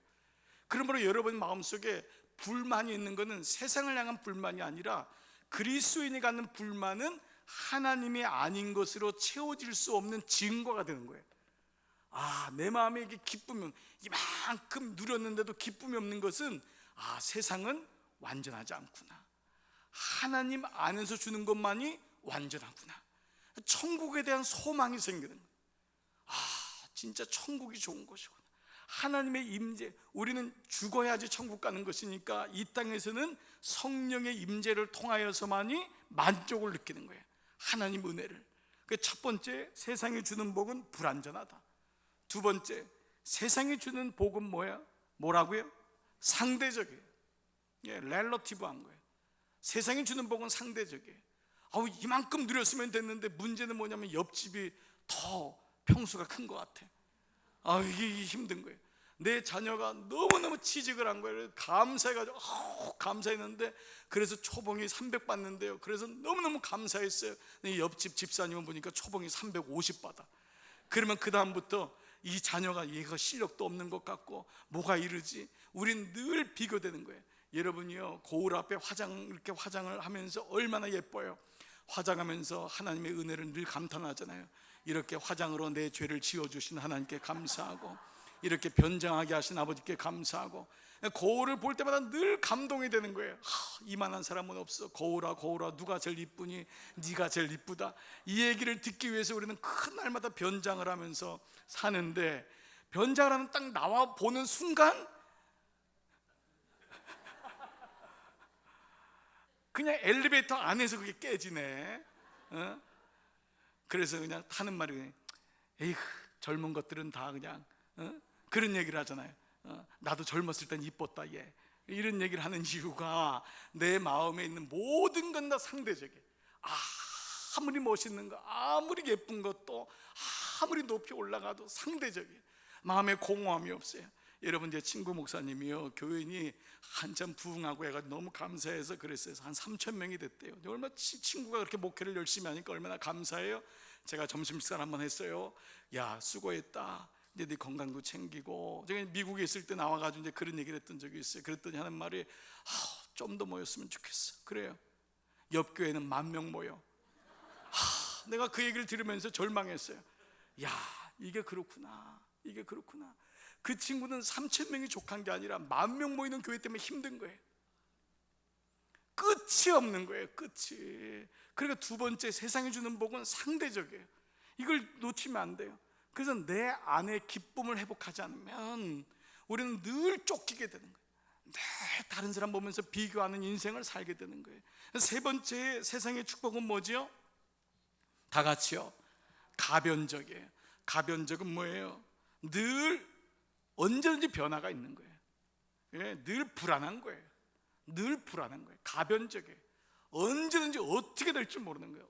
그러므로 여러분 마음속에 불만이 있는 것은 세상을 향한 불만이 아니라 그리스도인이 갖는 불만은 하나님이 아닌 것으로 채워질 수 없는 증거가 되는 거예요. 내 마음에 이게 기쁨이 이만큼 누렸는데도 기쁨이 없는 것은 세상은 완전하지 않구나. 하나님 안에서 주는 것만이 완전하구나. 천국에 대한 소망이 생기는 거예요. 진짜 천국이 좋은 것이구나. 하나님의 임재, 우리는 죽어야지 천국 가는 것이니까 이 땅에서는 성령의 임재를 통하여서만이 만족을 느끼는 거예요. 하나님 은혜를. 첫 번째, 세상이 주는 복은 불완전하다. 두 번째, 세상이 주는 복은 뭐라고요? 상대적이에요. 렐러티브한 거예요. 세상이 주는 복은 상대적이에요. 이만큼 누렸으면 됐는데 문제는 뭐냐면 옆집이 더 평수가 큰 것 같아. 이게 힘든 거예요. 내 자녀가 너무너무 취직을 한 거예요. 감사해가지고 감사했는데 그래서 초봉이 300 받는데요. 그래서 너무너무 감사했어요. 옆집 집사님은 보니까 초봉이 350 받아. 그러면 그 다음부터 이 자녀가 얘가 실력도 없는 것 같고 뭐가 이르지? 우린 늘 비교되는 거예요. 여러분이요, 거울 앞에 이렇게 화장을 하면서 얼마나 예뻐요. 화장하면서 하나님의 은혜를 늘 감탄하잖아요. 이렇게 화장으로 내 죄를 지워주신 하나님께 감사하고 이렇게 변장하게 하신 아버지께 감사하고 거울을 볼 때마다 늘 감동이 되는 거예요. 이만한 사람은 없어. 거울아 누가 제일 이쁘니? 네가 제일 이쁘다. 이 얘기를 듣기 위해서 우리는 큰 날마다 변장을 하면서 사는데 변장을 하는 딱 나와 보는 순간 그냥 엘리베이터 안에서 그게 깨지네. 그래서 그냥 타는 말이 그냥 에휴 젊은 것들은 다 그냥 그런 얘기를 하잖아요. 나도 젊었을 땐 이뻤다 얘. 이런 얘기를 하는 이유가 내 마음에 있는 모든 건 다 상대적이에요. 아무리 멋있는 거, 아무리 예쁜 것도, 아무리 높이 올라가도 상대적이에요. 마음에 공허함이 없어요. 여러분, 제 친구 목사님이요, 교인이 한참 부흥하고 해가 너무 감사해서 그랬어요. 한 3,000명이 됐대요. 얼마나 친구가 그렇게 목회를 열심히 하니까 얼마나 감사해요. 제가 점심 식사를 한번 했어요. 야, 수고했다. 이제 네 건강도 챙기고. 제가 미국에 있을 때 나와가지고 이제 그런 얘기를 했던 적이 있어요. 그랬더니 하는 말이 좀 더 모였으면 좋겠어. 그래요. 옆 교회는 10,000명 모여. 내가 그 얘기를 들으면서 절망했어요. 야, 이게 그렇구나. 이게 그렇구나. 그 친구는 3,000명이 족한 게 아니라 10,000명 모이는 교회 때문에 힘든 거예요. 끝이 없는 거예요. 끝이. 그러니까 두 번째, 세상이 주는 복은 상대적이에요. 이걸 놓치면 안 돼요. 그래서 내 안의 기쁨을 회복하지 않으면 우리는 늘 쫓기게 되는 거예요. 늘 다른 사람 보면서 비교하는 인생을 살게 되는 거예요. 세 번째 세상의 축복은 뭐지요? 다 같이요. 가변적이에요. 가변적은 뭐예요? 늘 언제든지 변화가 있는 거예요. 예, 늘 불안한 거예요. 늘 불안한 거예요. 가변적이에요. 언제든지 어떻게 될지 모르는 거예요.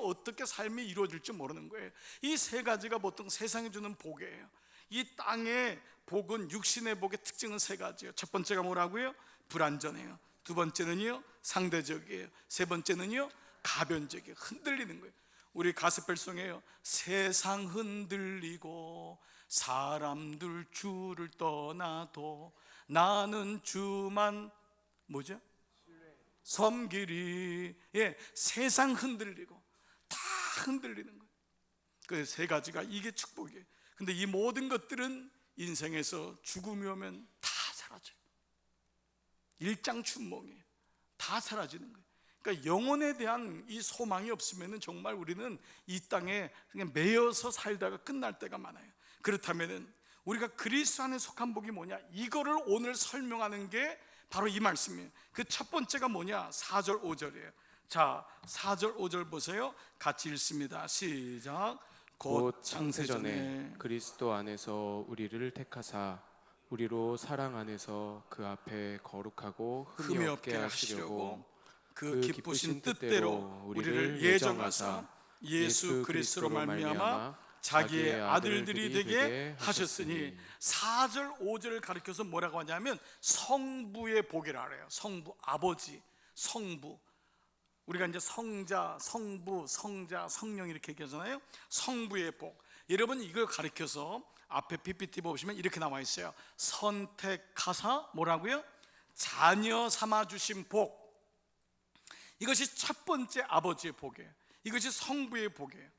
어떻게 삶이 이루어질지 모르는 거예요. 이 세 가지가 보통 세상이 주는 복이에요. 이 땅의 복은, 육신의 복의 특징은 세 가지예요. 첫 번째가 뭐라고요? 불완전해요. 두 번째는요, 상대적이에요. 세 번째는요, 가변적이에요. 흔들리는 거예요. 우리 가스펠송이에요. 세상 흔들리고 사람들 주를 떠나도 나는 주만 뭐죠? 섬기리. 예, 세상 흔들리고 다 흔들리는 거예요. 그 세 가지가 이게 축복이에요. 근데 이 모든 것들은 인생에서 죽음이 오면 다 사라져요. 일장춘몽이에요. 다 사라지는 거예요. 그러니까 영혼에 대한 이 소망이 없으면 정말 우리는 이 땅에 그냥 매여서 살다가 끝날 때가 많아요. 그렇다면 우리가 그리스도 안에 속한 복이 뭐냐, 이거를 오늘 설명하는 게 바로 이 말씀이에요. 그 첫 번째가 뭐냐? 4절 5절이에요 자, 4절 5절 보세요. 같이 읽습니다. 시작. 곧 창세전에 그리스도 안에서 우리를 택하사 우리로 사랑 안에서 그 앞에 거룩하고 흠이 없게 하시려고 그 기쁘신 뜻대로 우리를 예정하사 예수 그리스도로 말미암아 자기의 아들들이 되게 하셨으니. 4절 5절을 가리켜서 뭐라고 하냐면 성부의 복이라 그래요. 성부, 아버지, 성부. 우리가 이제 성자, 성부, 성자, 성령 이렇게 얘기하잖아요. 성부의 복. 여러분 이걸 가리켜서 앞에 PPT 보시면 이렇게 나와 있어요. 선택하사 뭐라고요? 자녀 삼아 주신 복. 이것이 첫 번째 아버지의 복이에요. 이것이 성부의 복이에요.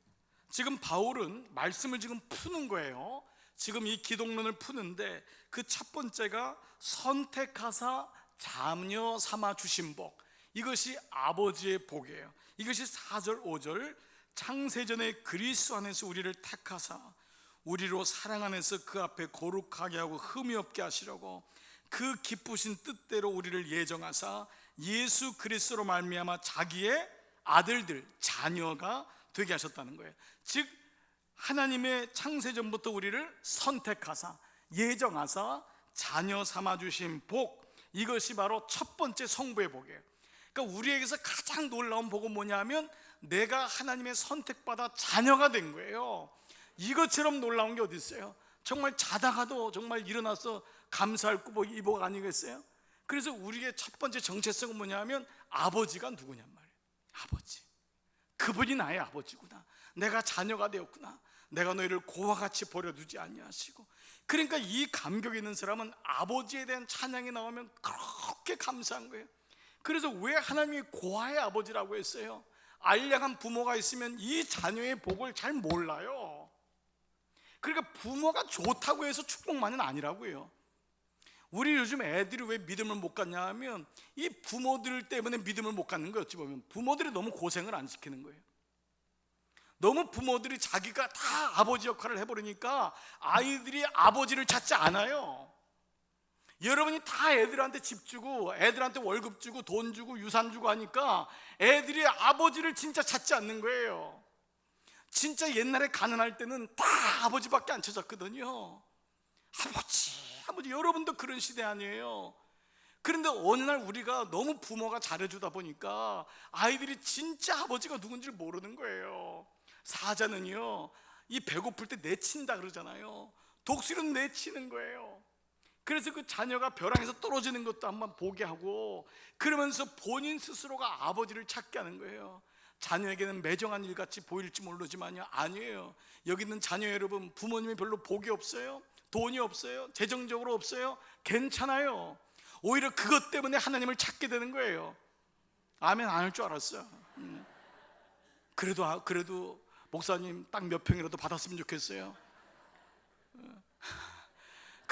지금 바울은 말씀을 지금 푸는 거예요. 지금 이 기독론을 푸는데 그 첫 번째가 선택하사 자녀 삼아 주신 복. 이것이 아버지의 복이에요. 이것이 4절 5절 창세전에 그리스도 안에서 우리를 택하사 우리로 사랑 안에서 그 앞에 거룩하게 하고 흠이 없게 하시려고 그 기쁘신 뜻대로 우리를 예정하사 예수 그리스도로 말미암아 자기의 아들들, 자녀가 되게 하셨다는 거예요. 즉 하나님의 창세전부터 우리를 선택하사 예정하사 자녀 삼아 주신 복, 이것이 바로 첫 번째 성부의 복이에요. 그러니까 우리에게서 가장 놀라운 복은 뭐냐면 내가 하나님의 선택받아 자녀가 된 거예요. 이것처럼 놀라운 게 어디 있어요? 정말 자다가도 정말 일어나서 감사할 이 복 아니겠어요? 그래서 우리의 첫 번째 정체성은 뭐냐면 아버지가 누구냔 말이에요. 아버지, 그분이 나의 아버지구나. 내가 자녀가 되었구나. 내가 너희를 고와 같이 버려두지 아니하시고. 그러니까 이 감격이 있는 사람은 아버지에 대한 찬양이 나오면 그렇게 감사한 거예요. 그래서 왜 하나님이 고아의 아버지라고 했어요? 알량한 부모가 있으면 이 자녀의 복을 잘 몰라요. 그러니까 부모가 좋다고 해서 축복만은 아니라고요. 우리 요즘 애들이 왜 믿음을 못 갖냐 하면 이 부모들 때문에 믿음을 못 갖는 거예요. 어찌 보면 부모들이 너무 고생을 안 시키는 거예요. 너무 부모들이 자기가 다 아버지 역할을 해버리니까 아이들이 아버지를 찾지 않아요. 여러분이 다 애들한테 집 주고 애들한테 월급 주고 돈 주고 유산 주고 하니까 애들이 아버지를 진짜 찾지 않는 거예요. 진짜 옛날에 가난할 때는 다 아버지밖에 안 찾았거든요. 아버지, 여러분도 그런 시대 아니에요? 그런데 어느 날 우리가 너무 부모가 잘해주다 보니까 아이들이 진짜 아버지가 누군지 모르는 거예요. 사자는요, 이 배고플 때 내친다 그러잖아요. 독수리는 내치는 거예요. 그래서 그 자녀가 벼랑에서 떨어지는 것도 한번 보게 하고 그러면서 본인 스스로가 아버지를 찾게 하는 거예요. 자녀에게는 매정한 일같이 보일지 모르지만요, 아니에요. 여기 있는 자녀 여러분, 부모님이 별로 복이 없어요? 돈이 없어요? 재정적으로 없어요? 괜찮아요. 오히려 그것 때문에 하나님을 찾게 되는 거예요. 아멘 안 할 줄 알았어요. 그래도 목사님 땅 몇 평이라도 받았으면 좋겠어요.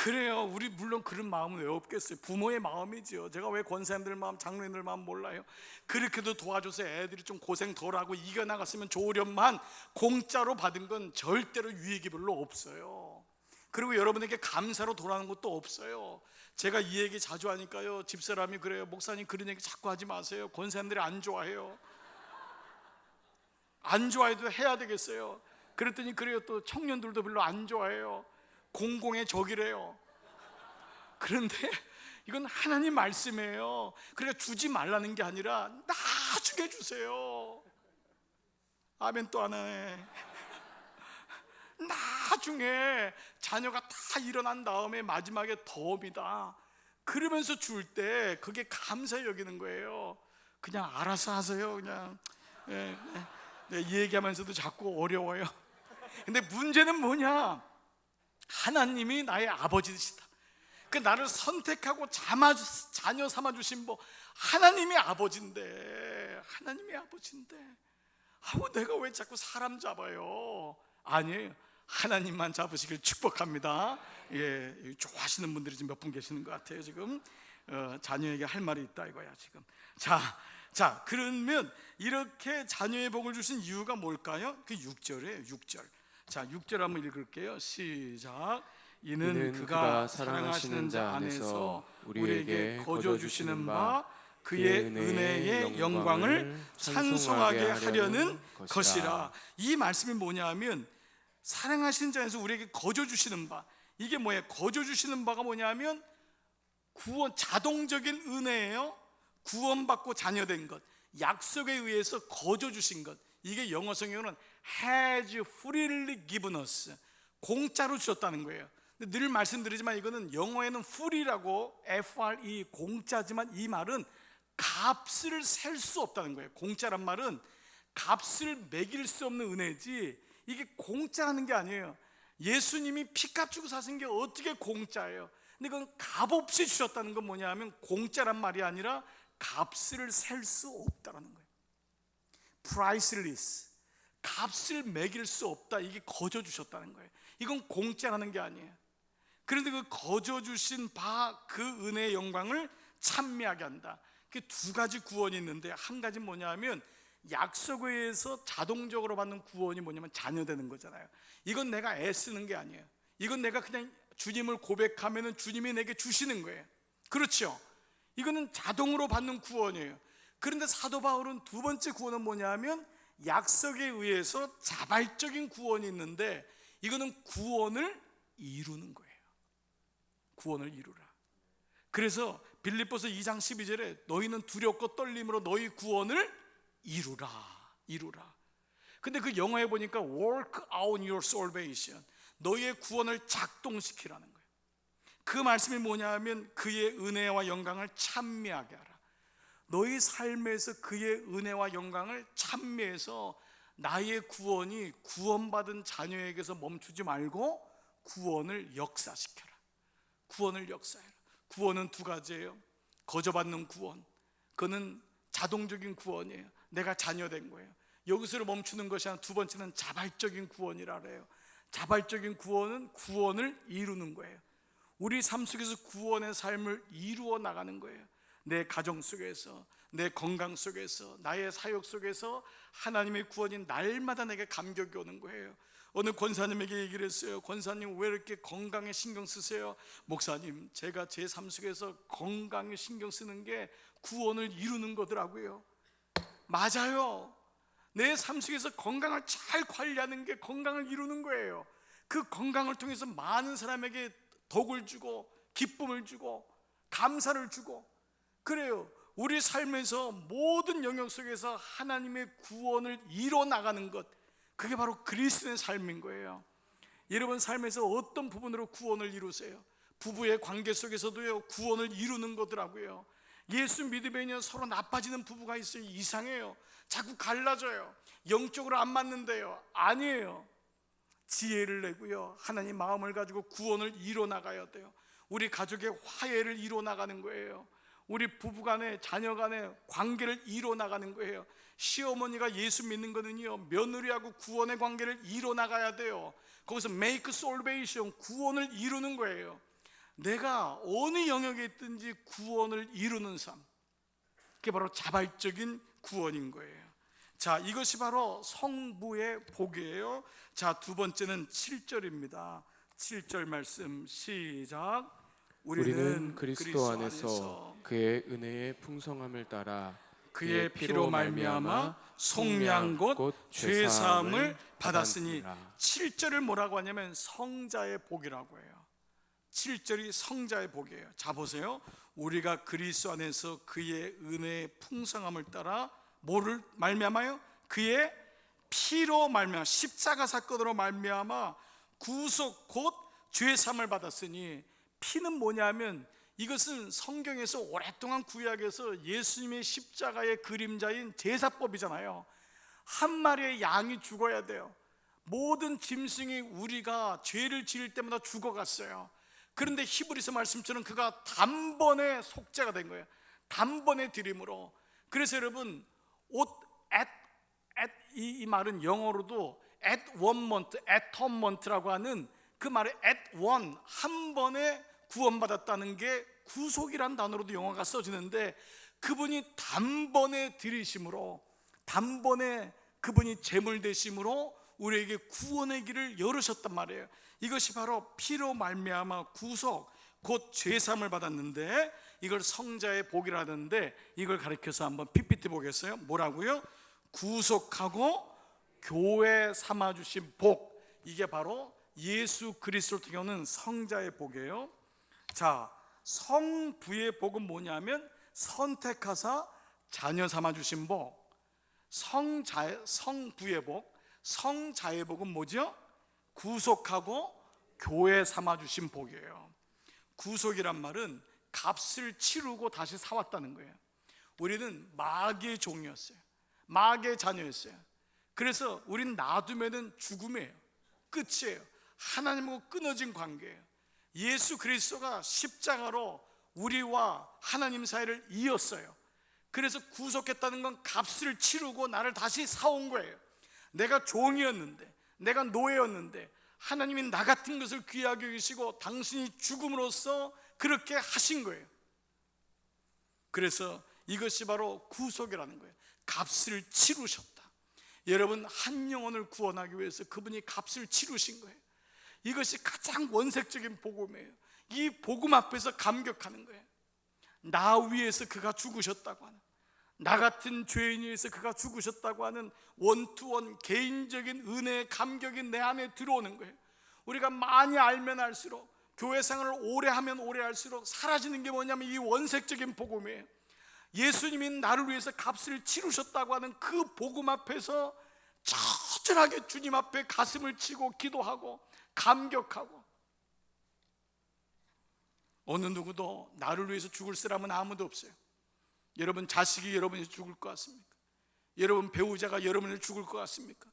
그래요. 우리 물론 그런 마음은 왜 없겠어요? 부모의 마음이지요. 제가 왜 권사님들 마음, 장로님들 마음 몰라요? 그렇게도 도와줘서 애들이 좀 고생 덜하고 이겨나갔으면 좋으련만 공짜로 받은 건 절대로 유익이 별로 없어요. 그리고 여러분에게 감사로 돌아오는 것도 없어요. 제가 이 얘기 자주 하니까요, 집사람이 그래요. 목사님 그런 얘기 자꾸 하지 마세요. 권사님들이 안 좋아해요. 안 좋아해도 해야 되겠어요. 그랬더니 그래요, 또 청년들도 별로 안 좋아해요. 공공의 적이래요. 그런데 이건 하나님 말씀이에요. 그러니까 주지 말라는 게 아니라 나중에 주세요. 아멘. 또 하나네. 나중에 자녀가 다 일어난 다음에 마지막에 덤이다 그러면서 줄 때 그게 감사히 여기는 거예요. 그냥 알아서 하세요. 그냥 이 얘기하면서도 자꾸 어려워요. 근데 문제는 뭐냐? 하나님이 나의 아버지시다. 그 나를 선택하고 자녀 삼아 주신 하나님이 아버지인데, 내가 왜 자꾸 사람 잡아요? 아니에요. 하나님만 잡으시길 축복합니다. 예, 좋아하시는 분들이 지금 몇 분 계시는 것 같아요. 지금 자녀에게 할 말이 있다 이거야 지금. 자, 그러면 이렇게 자녀의 복을 주신 이유가 뭘까요? 그 6절이에요. 6절. 자, 6절 한번 읽을게요. 시작. 이는 그가 사랑하시는 자 안에서 우리에게 거저 주시는 바 그의 은혜의 영광을 찬송하게 하려는 것이라. 이 말씀이 뭐냐 하면, 사랑하시는 자 안에서 우리에게 거저 주시는 바, 이게 뭐예요? 거저 주시는 바가 뭐냐 하면 구원, 자동적인 은혜예요. 구원받고 자녀된 것, 약속에 의해서 거저 주신 것. 이게 영어 성경은 has freely given us, 공짜로 주셨다는 거예요. 근데 늘 말씀드리지만 이거는 영어에는 free라고, FRE, 공짜지만 이 말은 값을 셀 수 없다는 거예요. 공짜란 말은 값을 매길 수 없는 은혜지, 이게 공짜라는 게 아니에요. 예수님이 피값 주고 사신 게 어떻게 공짜예요? 근데 그건 값없이 주셨다는 건 뭐냐 하면 공짜란 말이 아니라 값을 셀 수 없다는 거예요. priceless, 값을 매길 수 없다. 이게 거저 주셨다는 거예요. 이건 공짜라는 게 아니에요. 그런데 그 거저 주신 바 그 은혜의 영광을 찬미하게 한다. 그 두 가지 구원이 있는데, 한 가지는 뭐냐 하면 약속에 의해서 자동적으로 받는 구원이 뭐냐면 자녀되는 거잖아요. 이건 내가 애쓰는 게 아니에요. 이건 내가 그냥 주님을 고백하면 주님이 내게 주시는 거예요. 그렇죠? 이거는 자동으로 받는 구원이에요. 그런데 사도 바울은 두 번째 구원은 뭐냐 하면 약속에 의해서 자발적인 구원이 있는데, 이거는 구원을 이루는 거예요. 구원을 이루라. 그래서 빌립보서 2장 12절에 너희는 두렵고 떨림으로 너희 구원을 이루라. 근데 그 영어에 보니까 work out your salvation, 너희의 구원을 작동시키라는 거예요. 그 말씀이 뭐냐 하면 그의 은혜와 영광을 찬미하게 하라. 너희 삶에서 그의 은혜와 영광을 찬미해서 나의 구원이 구원받은 자녀에게서 멈추지 말고 구원을 역사시켜라. 구원은 두 가지예요. 거저받는 구원, 그거는 자동적인 구원이에요. 내가 자녀된 거예요. 여기서 멈추는 것이 아니라 두 번째는 자발적인 구원이라 그래요. 자발적인 구원은 구원을 이루는 거예요. 우리 삶 속에서 구원의 삶을 이루어 나가는 거예요. 내 가정 속에서, 내 건강 속에서, 나의 사역 속에서 하나님의 구원이 날마다 내게 감격이 오는 거예요. 어느 권사님에게 얘기를 했어요. 권사님 왜 이렇게 건강에 신경 쓰세요? 목사님, 제가 제 삶 속에서 건강에 신경 쓰는 게 구원을 이루는 거더라고요. 맞아요. 내 삶 속에서 건강을 잘 관리하는 게 건강을 이루는 거예요. 그 건강을 통해서 많은 사람에게 덕을 주고 기쁨을 주고 감사를 주고 그래요. 우리 삶에서 모든 영역 속에서 하나님의 구원을 이뤄 나가는 것, 그게 바로 그리스도의 삶인 거예요. 여러분 삶에서 어떤 부분으로 구원을 이루세요? 부부의 관계 속에서도요, 구원을 이루는 거더라고요. 예수 믿으면 서로 나빠지는 부부가 있어요. 이상해요. 자꾸 갈라져요. 영적으로 안 맞는데요. 아니에요. 지혜를 내고요, 하나님 마음을 가지고 구원을 이뤄 나가야 돼요. 우리 가족의 화해를 이뤄 나가는 거예요. 우리 부부간에 자녀간의 관계를 이뤄 나가는 거예요. 시어머니가 예수 믿는 거는요, 며느리하고 구원의 관계를 이뤄 나가야 돼요. 거기서 make salvation, 구원을 이루는 거예요. 내가 어느 영역에 있든지 구원을 이루는 삶, 그게 바로 자발적인 구원인 거예요. 자, 이것이 바로 성부의 복이에요. 자, 두 번째는 7절입니다 7절 말씀 시작. 우리는 그리스도 안에서 그의 은혜의 풍성함을 따라 그의 피로 말미암아 속량 곧 죄사함을 받았으니. 7절을 뭐라고 하냐면 성자의 복이라고 해요. 7절이 성자의 복이에요. 자, 보세요. 우리가 그리스도 안에서 그의 은혜의 풍성함을 따라 뭐를 말미암아요? 그의 피로 말미암아, 십자가 사건으로 말미암아 구속 곧 죄사함을 받았으니. 피는 뭐냐면 이것은 성경에서 오랫동안 구약에서 예수님의 십자가의 그림자인 제사법이잖아요. 한 마리의 양이 죽어야 돼요. 모든 짐승이 우리가 죄를 지을 때마다 죽어갔어요. 그런데 히브리서 말씀처럼 그가 단번에 속죄가 된 거예요. 단번에 드림으로. 그래서 여러분, 이 말은 영어로도 at one month, atonement라고 하는 그 말에 at one, 한 번에 구원받았다는 게 구속이란 단어로도 영어가 써지는데, 그분이 단번에 들이심으로, 단번에 그분이 제물 되심으로 우리에게 구원의 길을 열으셨단 말이에요. 이것이 바로 피로 말미암아 구속 곧 죄사함을 받았는데, 이걸 성자의 복이라는데, 이걸 가리켜서 한번 PPT 보겠어요? 뭐라고요? 구속하고 교회 삼아주신 복, 이게 바로 예수 그리스도를 통해 오는 성자의 복이에요. 자, 성부의 복은 뭐냐면 선택하사 자녀 삼아주신 복. 성부의 복, 성자의 복은 뭐죠? 구속하고 교회 삼아주신 복이에요. 구속이란 말은 값을 치르고 다시 사왔다는 거예요. 우리는 마귀의 종이었어요. 마귀의 자녀였어요. 그래서 우린 놔두면은 죽음이에요. 끝이에요. 하나님과 끊어진 관계예요. 예수 그리스도가 십자가로 우리와 하나님 사이를 이었어요. 그래서 구속했다는 건 값을 치르고 나를 다시 사온 거예요. 내가 종이었는데, 내가 노예였는데 하나님이 나 같은 것을 귀하게 여기시고 당신이 죽음으로써 그렇게 하신 거예요. 그래서 이것이 바로 구속이라는 거예요. 값을 치르셨다. 여러분, 한 영혼을 구원하기 위해서 그분이 값을 치르신 거예요. 이것이 가장 원색적인 복음이에요. 이 복음 앞에서 감격하는 거예요. 나 위해서 그가 죽으셨다고 하는, 나 같은 죄인에 의해서 그가 죽으셨다고 하는 원투원 개인적인 은혜의 감격이 내 안에 들어오는 거예요. 우리가 많이 알면 알수록, 교회 생활을 오래 하면 오래 할수록 사라지는 게 뭐냐면 이 원색적인 복음이에요. 예수님이 나를 위해서 값을 치르셨다고 하는 그 복음 앞에서 처절하게 주님 앞에 가슴을 치고 기도하고 감격하고. 어느 누구도 나를 위해서 죽을 사람은 아무도 없어요. 여러분 자식이 여러분이 죽을 것 같습니까? 여러분 배우자가 여러분을 죽을 것 같습니까?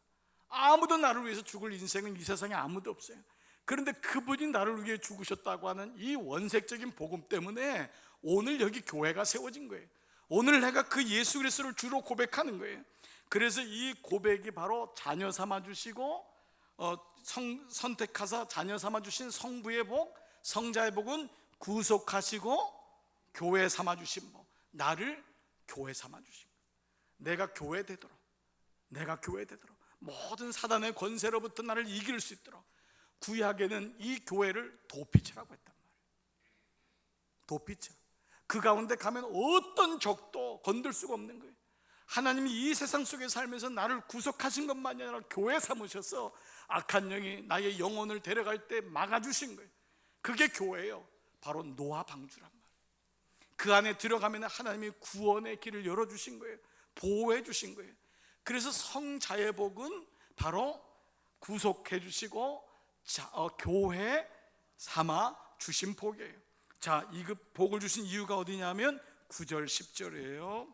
아무도 나를 위해서 죽을 인생은 이 세상에 아무도 없어요. 그런데 그분이 나를 위해 죽으셨다고 하는 이 원색적인 복음 때문에 오늘 여기 교회가 세워진 거예요. 오늘 내가 그 예수 그리스도를 주로 고백하는 거예요. 그래서 이 고백이 바로 자녀 삼아주시고 선택하사 자녀 삼아주신 성부의 복, 성자의 복은 구속하시고 교회 삼아주신 복. 나를 교회 삼아주신 것. 내가 교회 되도록, 내가 교회 되도록 모든 사단의 권세로부터 나를 이길 수 있도록. 구약에는 이 교회를 도피처라고 했단 말이에요. 도피처. 그 가운데 가면 어떤 적도 건들 수가 없는 거예요. 하나님이 이 세상 속에 살면서 나를 구속하신 것만이 아니라 교회 삼으셔서 악한 영이 나의 영혼을 데려갈 때 막아주신 거예요. 그게 교회예요. 바로 노아 방주란 말이에요. 그 안에 들어가면 하나님이 구원의 길을 열어주신 거예요. 보호해 주신 거예요. 그래서 성자의 복은 바로 구속해 주시고 교회 삼아 주신 복이에요. 자, 이 복을 주신 이유가 어디냐면 9절 10절이에요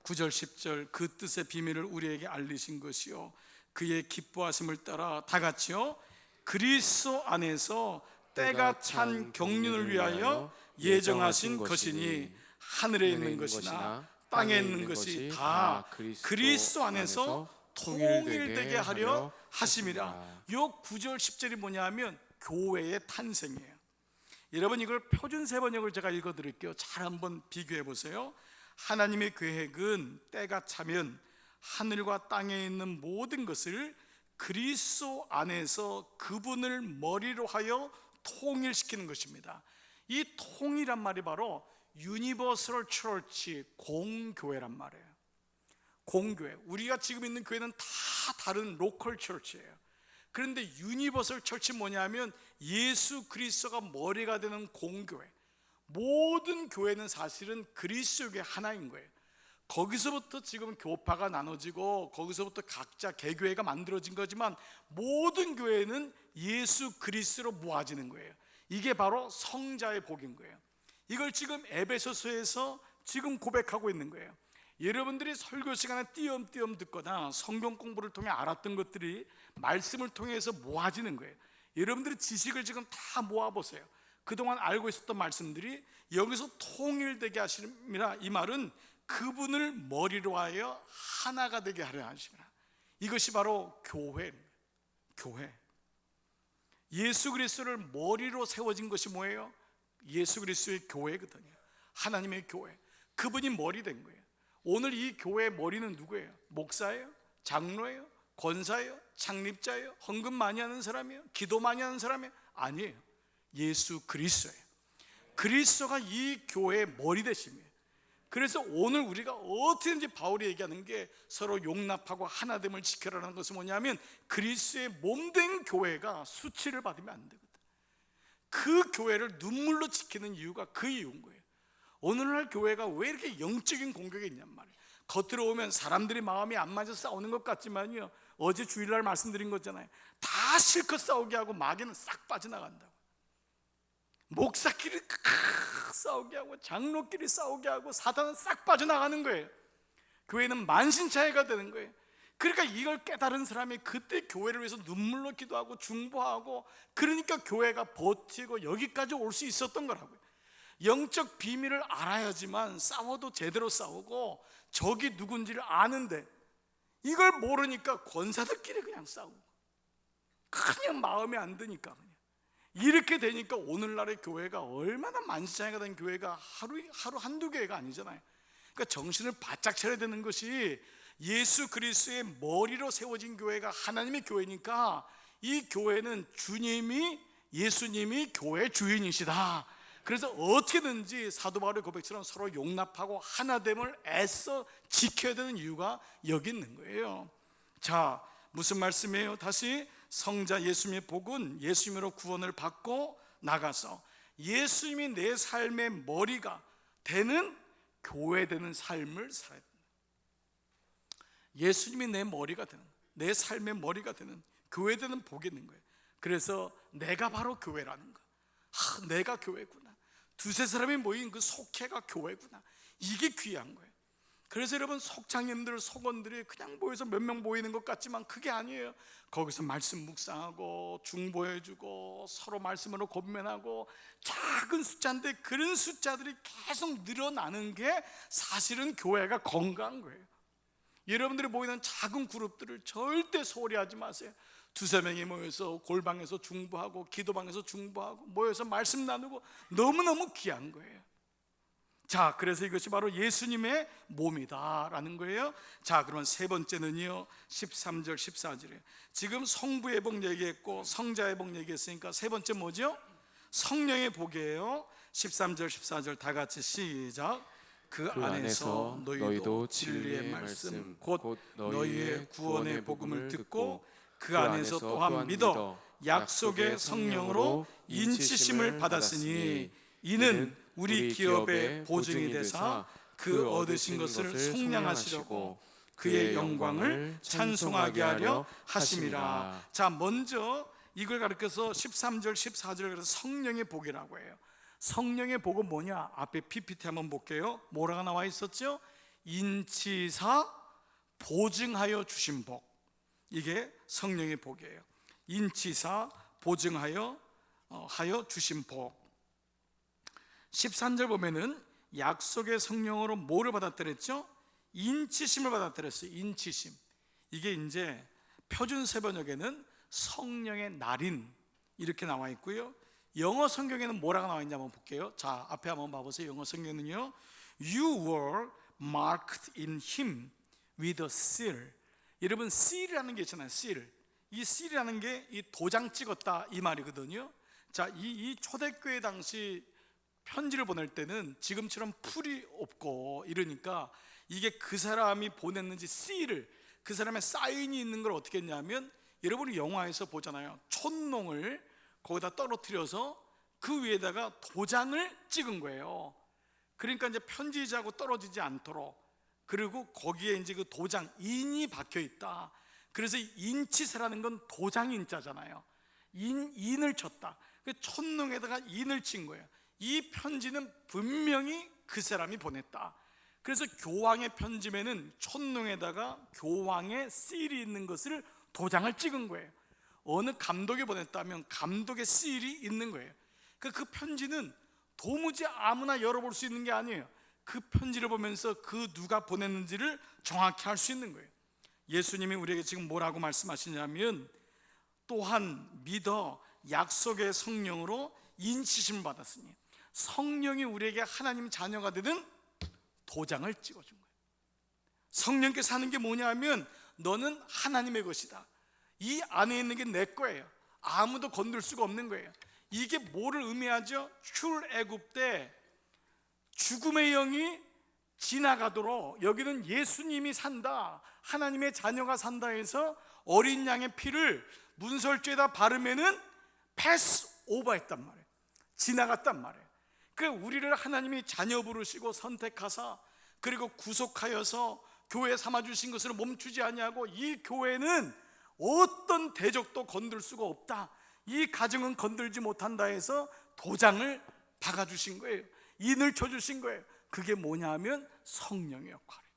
9절 10절. 그 뜻의 비밀을 우리에게 알리신 것이요 그의 기뻐하심을 따라 다 같이요 그리스도 안에서 때가 찬 경륜을 위하여 예정하신 것이니 하늘에 있는 것이나 땅에 있는 것이 다 그리스도 안에서 통일되게 하려 하심이라. 요 9절 10절이 뭐냐면 교회의 탄생이에요. 여러분 이걸 표준 세번역을 제가 읽어드릴게요. 잘 한번 비교해 보세요. 하나님의 계획은 때가 차면 하늘과 땅에 있는 모든 것을 그리스도 안에서 그분을 머리로 하여 통일시키는 것입니다. 이 통일한 말이 바로 유니버설 처치, 공교회란 말이에요. 공교회, 우리가 지금 있는 교회는 다 다른 로컬 처치예요. 그런데 유니버설 처치 뭐냐면 예수 그리스도가 머리가 되는 공교회. 모든 교회는 사실은 그리스도의 하나인 거예요. 거기서부터 지금 교파가 나눠지고 거기서부터 각자 개교회가 만들어진 거지만 모든 교회는 예수 그리스도로 모아지는 거예요. 이게 바로 성자의 복인 거예요. 이걸 지금 에베소서에서 지금 고백하고 있는 거예요. 여러분들이 설교 시간에 띄엄띄엄 듣거나 성경 공부를 통해 알았던 것들이 말씀을 통해서 모아지는 거예요. 여러분들이 지식을 지금 다 모아보세요. 그동안 알고 있었던 말씀들이 여기서 통일되게 하심이라. 이 말은 그분을 머리로 하여 하나가 되게 하려 하심이라. 이것이 바로 교회입니다. 교회. 예수 그리스도를 머리로 세워진 것이 뭐예요? 예수 그리스도의 교회거든요. 하나님의 교회. 그분이 머리 된 거예요. 오늘 이 교회의 머리는 누구예요? 목사예요? 장로예요? 권사예요? 창립자예요? 헌금 많이 하는 사람이에요? 기도 많이 하는 사람이에요? 아니에요. 예수 그리스도예요. 그리스도가 이 교회의 머리 되십니다. 그래서 오늘 우리가 어떻게든지 바울이 얘기하는 게 서로 용납하고 하나됨을 지켜라는 것은 뭐냐면 그리스도의 몸된 교회가 수치를 받으면 안 되거든. 그 교회를 눈물로 지키는 이유가 그 이유인 거예요. 오늘날 교회가 왜 이렇게 영적인 공격이 있냔 말이에요. 겉으로 오면 사람들이 마음이 안 맞아 싸우는 것 같지만요, 어제 주일날 말씀드린 거잖아요. 다 실컷 싸우게 하고 마귀는 싹 빠져나간다고. 목사끼리 싸우게 하고 장로끼리 싸우게 하고 사단은 싹 빠져나가는 거예요. 교회는 만신창이가 되는 거예요. 그러니까 이걸 깨달은 사람이 그때 교회를 위해서 눈물로 기도하고 중보하고, 그러니까 교회가 버티고 여기까지 올 수 있었던 거라고요. 영적 비밀을 알아야지만 싸워도 제대로 싸우고 적이 누군지를 아는데 이걸 모르니까 권사들끼리 그냥 싸우고 그냥 마음에 안 드니까 그냥 이렇게 되니까 오늘날의 교회가 얼마나 만신창이가 된 교회가 하루 한두 개가 아니잖아요. 그러니까 정신을 바짝 차려야 되는 것이 예수 그리스도의 머리로 세워진 교회가 하나님의 교회니까 이 교회는 예수님이 교회의 주인이시다. 그래서 어떻게든지 사도 바울의 고백처럼 서로 용납하고 하나됨을 애써 지켜야 되는 이유가 여기 있는 거예요. 자, 무슨 말씀이에요? 다시 성자 예수님의 복은 예수님으로 구원을 받고 나가서 예수님이 내 삶의 머리가 되는 교회 되는 삶을 살아야 된다. 예수님이 내 머리가 되는, 내 삶의 머리가 되는 교회 되는 복이 있는 거예요. 그래서 내가 바로 교회라는 거. 내가 교회구나. 두세 사람이 모인 그 속회가 교회구나. 이게 귀한 거예요. 그래서 여러분 속장님들, 속원들이 그냥 모여서 몇 명 모이는 것 같지만 그게 아니에요. 거기서 말씀 묵상하고 중보해주고 서로 말씀으로 권면하고 작은 숫자인데 그런 숫자들이 계속 늘어나는 게 사실은 교회가 건강한 거예요. 여러분들이 모이는 작은 그룹들을 절대 소홀히 하지 마세요. 두세 명이 모여서 골방에서 중보하고 기도방에서 중보하고 모여서 말씀 나누고 너무너무 귀한 거예요. 자, 그래서 이것이 바로 예수님의 몸이다라는 거예요. 자, 그러면 세 번째는요 13절 14절이에요 지금 성부의 복 얘기했고 성자의 복 얘기했으니까 세 번째 뭐죠? 성령의 복이에요. 13절 14절 다 같이 시작. 그 안에서 너희도 진리의 말씀 곧 너희의 구원의 복음을 듣고 그 안에서 또한 믿어 약속의 성령으로 인치심을 받았으니 이는 우리 기업의 보증이 되사 그 얻으신 것을 속량하시려고 그의 영광을 찬송하게 하려 하심이라. 자, 먼저 이걸 가르쳐서 13절 14절 그래서 성령의 복이라고 해요. 성령의 복은 뭐냐? 앞에 PPT 한번 볼게요. 뭐라고 나와 있었죠? 인치사 보증하여 주신 복. 이게 성령의 복이에요. 인치사 보증하여 주신 복. 13절 보면은 약속의 성령으로 뭐를 받았더랬죠? 인치심을 받았더랬어요. 인치심. 이게 이제 표준 세번역에는 성령의 날인 이렇게 나와 있고요. 영어 성경에는 뭐라고 나와 있는지 한번 볼게요. 자, 앞에 한번 봐보세요. 영어 성경은요, You were marked in him with a seal. 여러분, seal이라는 게 있잖아요. seal. 이 seal이라는 게 이 도장 찍었다 이 말이거든요. 자, 이 초대교회 당시 편지를 보낼 때는 지금처럼 풀이 없고 이러니까 이게 그 사람이 보냈는지 seal을, 그 사람의 사인이 있는 걸 어떻게 했냐면, 여러분이 영화에서 보잖아요. 촛농을 거기다 떨어뜨려서 그 위에다가 도장을 찍은 거예요. 그러니까 이제 편지자하고 떨어지지 않도록, 그리고 거기에 이제 그 도장 인이 박혀 있다. 그래서 인치세라는 건 도장 인자잖아요. 인을 쳤다. 그 촛농에다가 인을 친 거예요. 이 편지는 분명히 그 사람이 보냈다. 그래서 교황의 편지에는 촛농에다가 교황의 실이 있는 것을 도장을 찍은 거예요. 어느 감독이 보냈다면 감독의 실이 있는 거예요. 그 편지는 도무지 아무나 열어볼 수 있는 게 아니에요. 그 편지를 보면서 그 누가 보냈는지를 정확히 알 수 있는 거예요. 예수님이 우리에게 지금 뭐라고 말씀하시냐면, 또한 믿어 약속의 성령으로 인치심 받았으니, 성령이 우리에게 하나님 자녀가 되는 도장을 찍어준 거예요. 성령께서 하는 게 뭐냐면, 너는 하나님의 것이다. 이 안에 있는 게 내 거예요. 아무도 건들 수가 없는 거예요. 이게 뭐를 의미하죠? 출애굽 때 죽음의 영이 지나가도록 여기는 예수님이 산다, 하나님의 자녀가 산다 해서 어린 양의 피를 문설주에다 바르면은 패스 오버했단 말이에요. 지나갔단 말이에요. 그 우리를 하나님이 자녀 부르시고 선택하사 그리고 구속하여서 교회 삼아주신 것을 멈추지 아니하고, 이 교회는 어떤 대적도 건들 수가 없다, 이 가정은 건들지 못한다 해서 도장을 박아주신 거예요. 인을 쳐주신 거예요. 그게 뭐냐 하면 성령의 역할이에요.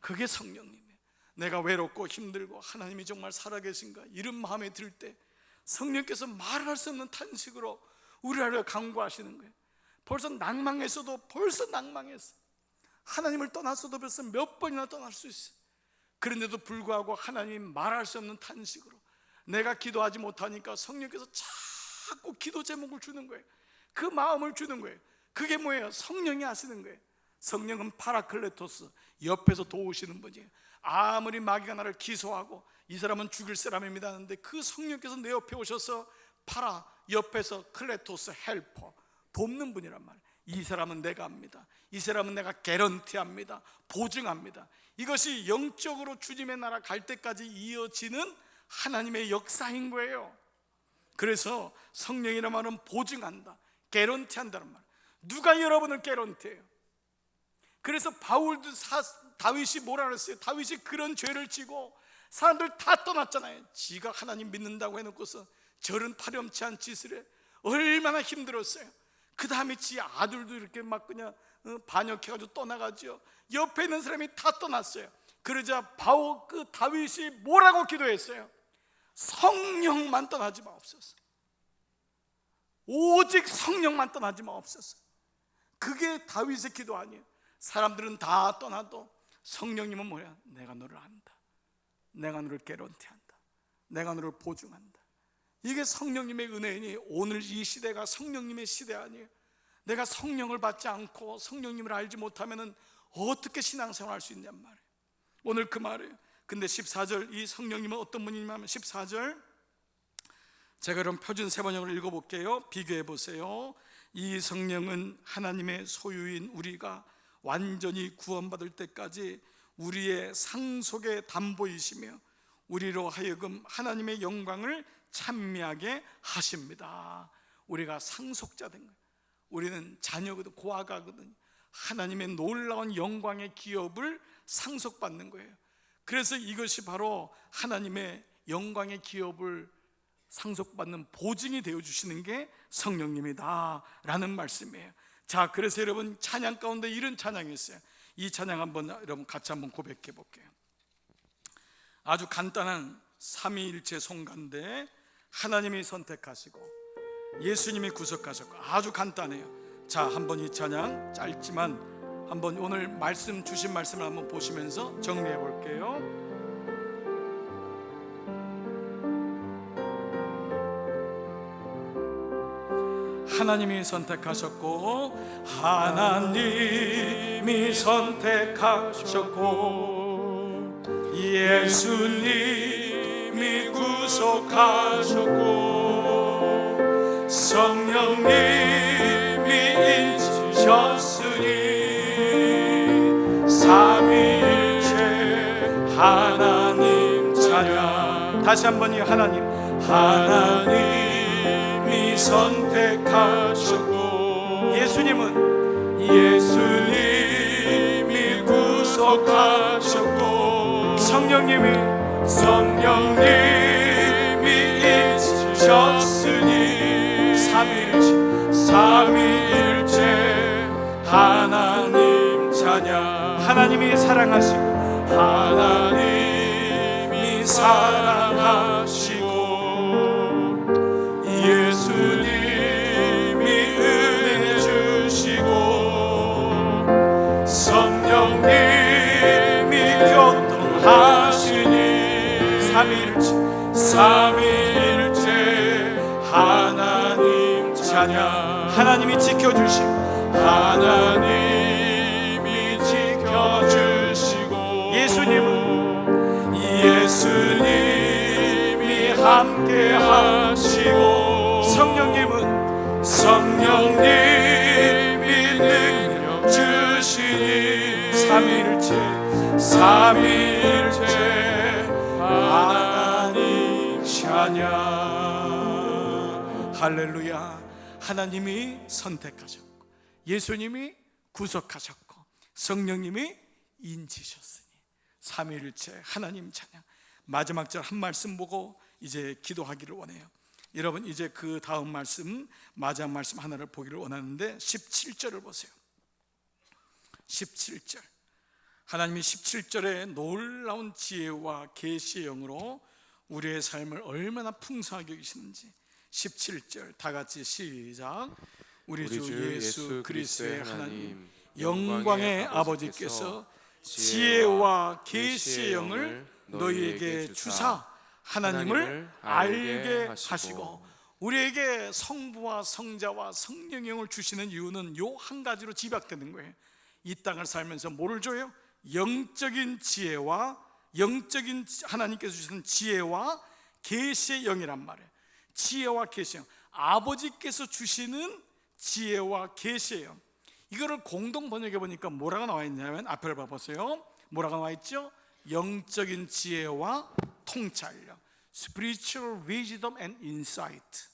그게 성령님이에요. 내가 외롭고 힘들고 하나님이 정말 살아계신가 이런 마음에 들 때 성령께서 말할 수 없는 탄식으로 우리를 간구하시는 거예요. 벌써 낭망했어도 벌써 낭망했어. 하나님을 떠났어도 벌써 몇 번이나 떠날 수 있어. 그런데도 불구하고 하나님이 말할 수 없는 탄식으로, 내가 기도하지 못하니까 성령께서 자꾸 기도 제목을 주는 거예요. 그 마음을 주는 거예요. 그게 뭐예요? 성령이 하시는 거예요. 성령은 파라클레토스, 옆에서 도우시는 분이에요. 아무리 마귀가 나를 기소하고 이 사람은 죽일 사람입니다 하는데, 그 성령께서 내 옆에 오셔서 파라, 옆에서 클레토스, 헬퍼, 돕는 분이란 말이에요. 이 사람은 내가 합니다. 이 사람은 내가 개런티합니다. 보증합니다. 이것이 영적으로 주님의 나라 갈 때까지 이어지는 하나님의 역사인 거예요. 그래서 성령이라는 말은 보증한다, 개런티한다는 말. 누가 여러분을 개런티해요? 그래서 바울도 다윗이 뭐라 그랬어요? 다윗이 그런 죄를 지고 사람들 다 떠났잖아요. 지가 하나님 믿는다고 해놓고서 저런 파렴치한 짓을 해. 얼마나 힘들었어요. 그 다음에 지 아들도 이렇게 막 그냥 반역해가지고 떠나가죠. 옆에 있는 사람이 다 떠났어요. 그러자 다윗이 뭐라고 기도했어요? 성령만 떠나지 마옵소서. 오직 성령만 떠나지 마옵소서. 그게 다윗의 기도 아니에요. 사람들은 다 떠나도 성령님은 뭐야? 내가 너를 안다, 내가 너를 개런티한다, 내가 너를 보증한다. 이게 성령님의 은혜이니, 오늘 이 시대가 성령님의 시대 아니에요. 내가 성령을 받지 않고 성령님을 알지 못하면 어떻게 신앙생활 할 수 있냔 말이에요. 오늘 그 말이에요. 근데 14절, 이 성령님은 어떤 분이냐면 14절, 제가 그럼 표준 세번역으로 읽어볼게요. 비교해 보세요. 이 성령은 하나님의 소유인 우리가 완전히 구원받을 때까지 우리의 상속의 담보이시며 우리로 하여금 하나님의 영광을 찬미하게 하십니다. 우리가 상속자 된 거예요. 우리는 자녀거든, 고아가거든. 하나님의 놀라운 영광의 기업을 상속받는 거예요. 그래서 이것이 바로 하나님의 영광의 기업을 상속받는 보증이 되어주시는 게 성령님이다 라는 말씀이에요. 자, 그래서 여러분 찬양 가운데 이런 찬양이 있어요. 이 찬양 한번 여러분 같이 한번 고백해 볼게요. 아주 간단한 삼위일체 송가인데 하나님이 선택하시고 예수님이 구속하셨고 아주 간단해요. 자, 한번 이 찬양 짧지만 한번 오늘 말씀 주신 말씀을 한번 보시면서 정리해 볼게요. 하나님이 선택하셨고, 하나님이 선택하셨고, 예수님이 구속하셨고, 성령님이 인치셨으니 삼위일체 하나님 자녀. 다시 한번 이 하나님이 선택하셨고, 예수님이 구속하셨고, 성령님이 인치셨으니 삼위일체 하나님 자녀. 하나님이 사랑하시고, 하나님이 사랑하시고, 예수님이 은혜 주시고, 성령님이 교통하시니 삼위일체 하나님 자녀. 하나님이 지켜주시고, 하나님이 지켜주시고, 예수님이 함께 하시고, 성령님이 능력 주시니 삼위일체 하나님 자녀. 할렐루야. 하나님이 선택하셨고, 예수님이 구속하셨고, 성령님이 인치셨으니 삼위일체 하나님 찬양. 마지막 절 한 말씀 보고 이제 기도하기를 원해요. 여러분, 이제 그 다음 말씀, 마지막 말씀 하나를 보기를 원하는데 17절을 보세요. 17절. 하나님이 17절에 놀라운 지혜와 계시의 영으로 우리의 삶을 얼마나 풍성하게 여기시는지. 17절 다 같이 시작. 우리 주 예수 그리스도의 하나님 영광의 아버지께서 지혜와 계시의 영을 너희에게 주사 하나님을 알게 하시고, 우리에게 성부와 성자와 성령의 영을 주시는 이유는 요 한 가지로 집약되는 거예요. 이 땅을 살면서 뭐를 줘요? 영적인 지혜와, 영적인 하나님께서 주시는 지혜와 계시의 영이란 말이에요. 지혜와 계시의 영, 아버지께서 주시는 지혜와 계시의 영. 이거를 공동 번역해 보니까 뭐라고 나와 있냐면, 앞을 봐보세요. 뭐라고 나와 있죠? 영적인 지혜와 통찰력, Spiritual Wisdom and Insight.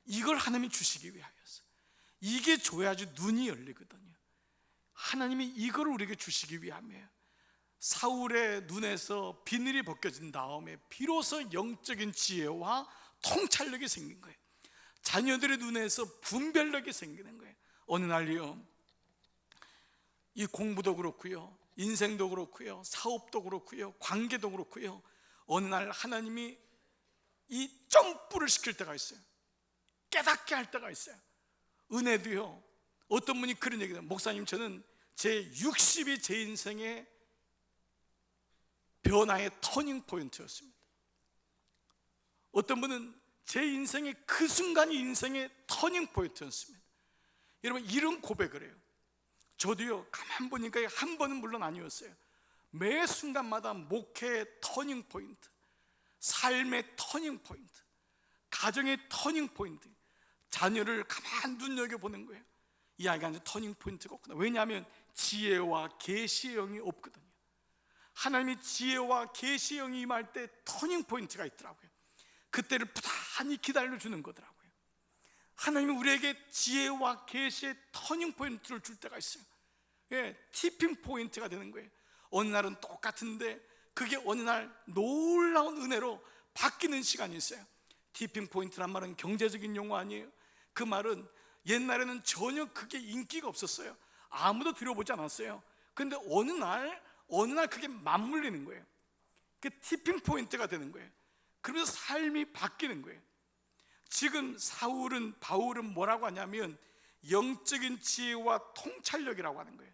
이걸 하나님이 주시기 위하여서, 이게 줘야지 눈이 열리거든요. 하나님이 이걸 우리에게 주시기 위함이에요. 사울의 눈에서 비늘이 벗겨진 다음에 비로소 영적인 지혜와 통찰력이 생긴 거예요. 자녀들의 눈에서 분별력이 생기는 거예요. 어느 날이요, 이 공부도 그렇고요, 인생도 그렇고요, 사업도 그렇고요, 관계도 그렇고요, 어느 날 하나님이 이 점프를 시킬 때가 있어요. 깨닫게 할 때가 있어요. 은혜도요, 어떤 분이 그런 얘기해요. 목사님, 저는 제 60이 제 인생의 변화의 터닝 포인트였습니다. 어떤 분은 제 인생의 그 순간이 인생의 터닝 포인트였습니다. 여러분, 이런 고백을 해요. 저도요, 가만 보니까 한 번은 물론 아니었어요. 매 순간마다 목회의 터닝 포인트, 삶의 터닝 포인트, 가정의 터닝 포인트, 자녀를 가만 눈여겨보는 거예요. 이 아이가 이제 터닝 포인트가 없구나. 왜냐하면 지혜와 계시의 영이 없거든요. 하나님이 지혜와 계시의 영이 임할 때 터닝 포인트가 있더라고요. 그때를 부단히 기다려주는 거더라고요. 하나님이 우리에게 지혜와 계시의 터닝 포인트를 줄 때가 있어요. 티핑 포인트가 되는 거예요. 어느 날은 똑같은데 그게 어느 날 놀라운 은혜로 바뀌는 시간이 있어요. 티핑 포인트란 말은 경제적인 용어 아니에요. 그 말은 옛날에는 전혀 그게 인기가 없었어요. 아무도 들어보지 않았어요. 근데 어느 날 그게 맞물리는 거예요. 그 티핑 포인트가 되는 거예요. 그러면서 삶이 바뀌는 거예요. 지금 바울은 뭐라고 하냐면 영적인 지혜와 통찰력이라고 하는 거예요.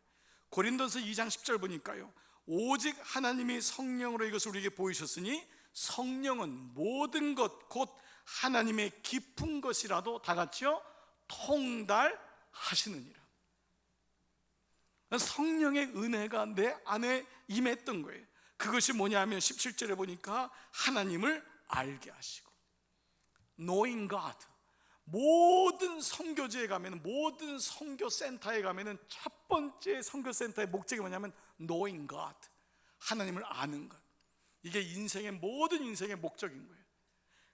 고린도서 2장 10절 보니까요, 오직 하나님이 성령으로 이것을 우리에게 보이셨으니 성령은 모든 것 곧 하나님의 깊은 것이라도 다 같이요 통달하시느니라. 성령의 은혜가 내 안에 임했던 거예요. 그것이 뭐냐면 17절에 보니까 하나님을 알게 하시고, knowing God. 모든 선교지에 가면, 모든 선교센터에 가면은 첫 번째 선교센터의 목적이 뭐냐면 knowing God, 하나님을 아는 것. 이게 모든 인생의 목적인 거예요.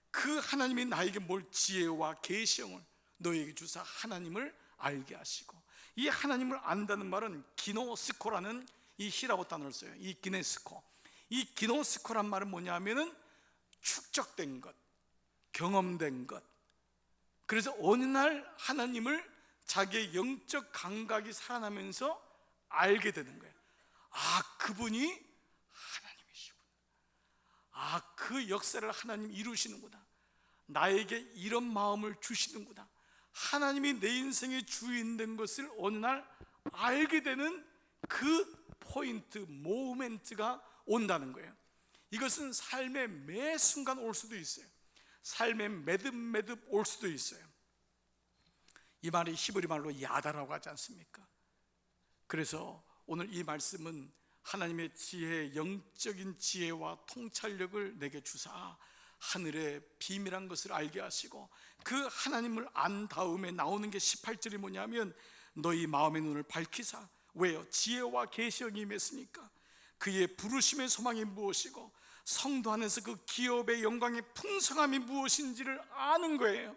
그 하나님이 나에게 뭘 지혜와 계시형을 너에게 주사 하나님을 알게 하시고, 이 하나님을 안다는 말은 기노스코라는 이 히라보 단어를 써요. 이 기네스코, 이 기노스코란 말은 뭐냐면은 축적된 것, 경험된 것. 그래서 어느 날 하나님을 자기의 영적 감각이 살아나면서 알게 되는 거예요. 아, 그분이 하나님이시구나. 아, 그 역사를 하나님 이루시는구나. 나에게 이런 마음을 주시는구나. 하나님이 내 인생의 주인 된 것을 어느 날 알게 되는 그 포인트, 모멘트가 온다는 거예요. 이것은 삶의 매 순간 올 수도 있어요. 삶의 매듭매듭 올 수도 있어요. 이 말이 히브리 말로 야다라고 하지 않습니까? 그래서 오늘 이 말씀은 하나님의 지혜, 영적인 지혜와 통찰력을 내게 주사 하늘의 비밀한 것을 알게 하시고, 그 하나님을 안 다음에 나오는 게 18절이 뭐냐면 너희 마음의 눈을 밝히사. 왜요? 지혜와 계시형이 임했으니까. 그의 부르심의 소망이 무엇이고 성도 안에서 그 기업의 영광의 풍성함이 무엇인지를 아는 거예요.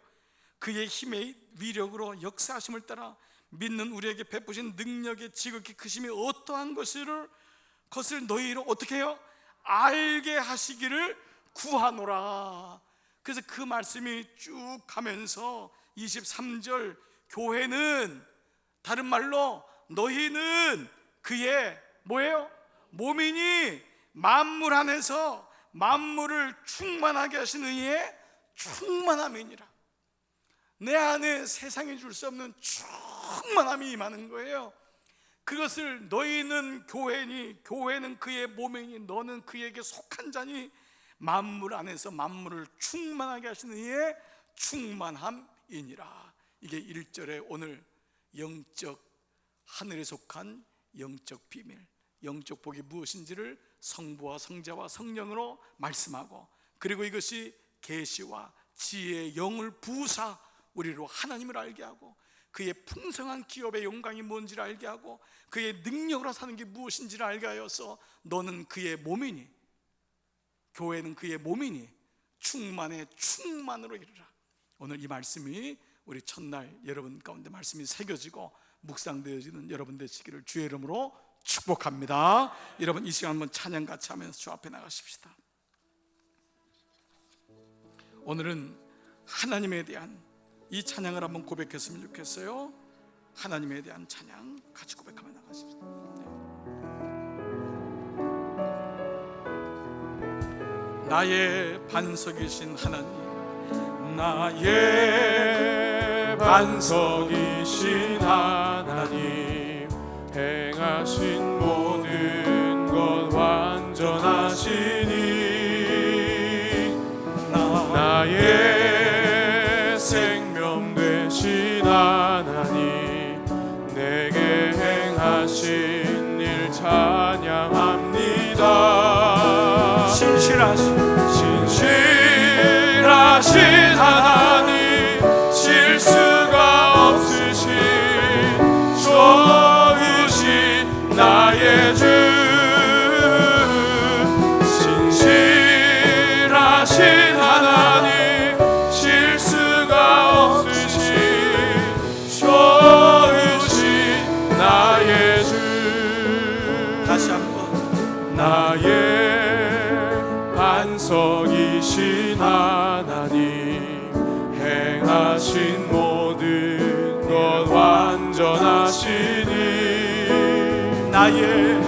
그의 힘의 위력으로 역사하심을 따라 믿는 우리에게 베푸신 능력의 지극히 크심이 어떠한 것을 너희로 어떻게 해요? 알게 하시기를 구하노라. 그래서 그 말씀이 쭉 가면서 23절, 교회는 다른 말로 너희는 그의 뭐예요? 몸이니 만물 안에서 만물을 충만하게 하시는 이의 충만함이니라. 내 안에 세상에 줄 수 없는 충만함이 임하는 거예요. 그것을 너희는 교회니, 교회는 그의 몸이니, 너는 그에게 속한 자니, 만물 안에서 만물을 충만하게 하시는 이의 충만함이니라. 이게 1절에 오늘 영적, 하늘에 속한 영적 비밀, 영적 복이 무엇인지를 성부와 성자와 성령으로 말씀하고, 그리고 이것이 계시와 지혜의 영을 부으사 우리로 하나님을 알게 하고, 그의 풍성한 기업의 영광이 뭔지를 알게 하고, 그의 능력으로 사는 게 무엇인지를 알게 하여서 너는 그의 몸이니, 교회는 그의 몸이니 충만에 충만으로 이르라. 오늘 이 말씀이 우리 첫날 여러분 가운데 말씀이 새겨지고 묵상되어지는 여러분 되시기를 주의 이름으로 축복합니다. 여러분 이 시간 한번 찬양 같이 하면서 주 앞에 나가십시다. 오늘은 하나님에 대한 이 찬양을 한번 고백했으면 좋겠어요. 하나님에 대한 찬양 같이 고백하며 나가십시다. 나의 반석이신 하나님, 나의 반석이신 하나님, 행하신 모든 것 완전하시니, 나의 생명 되신 하나님, 내게 행하신 일 찬양합니다. 신실하신 하나님, 실수가 없으신 좋으신 나의 주, 신실하신 하나님, 실수가 없으신 좋으신 나의 주. 다시 한번 나의 반석이신 하나님, 행하신 모든 것 완전하시니, 나의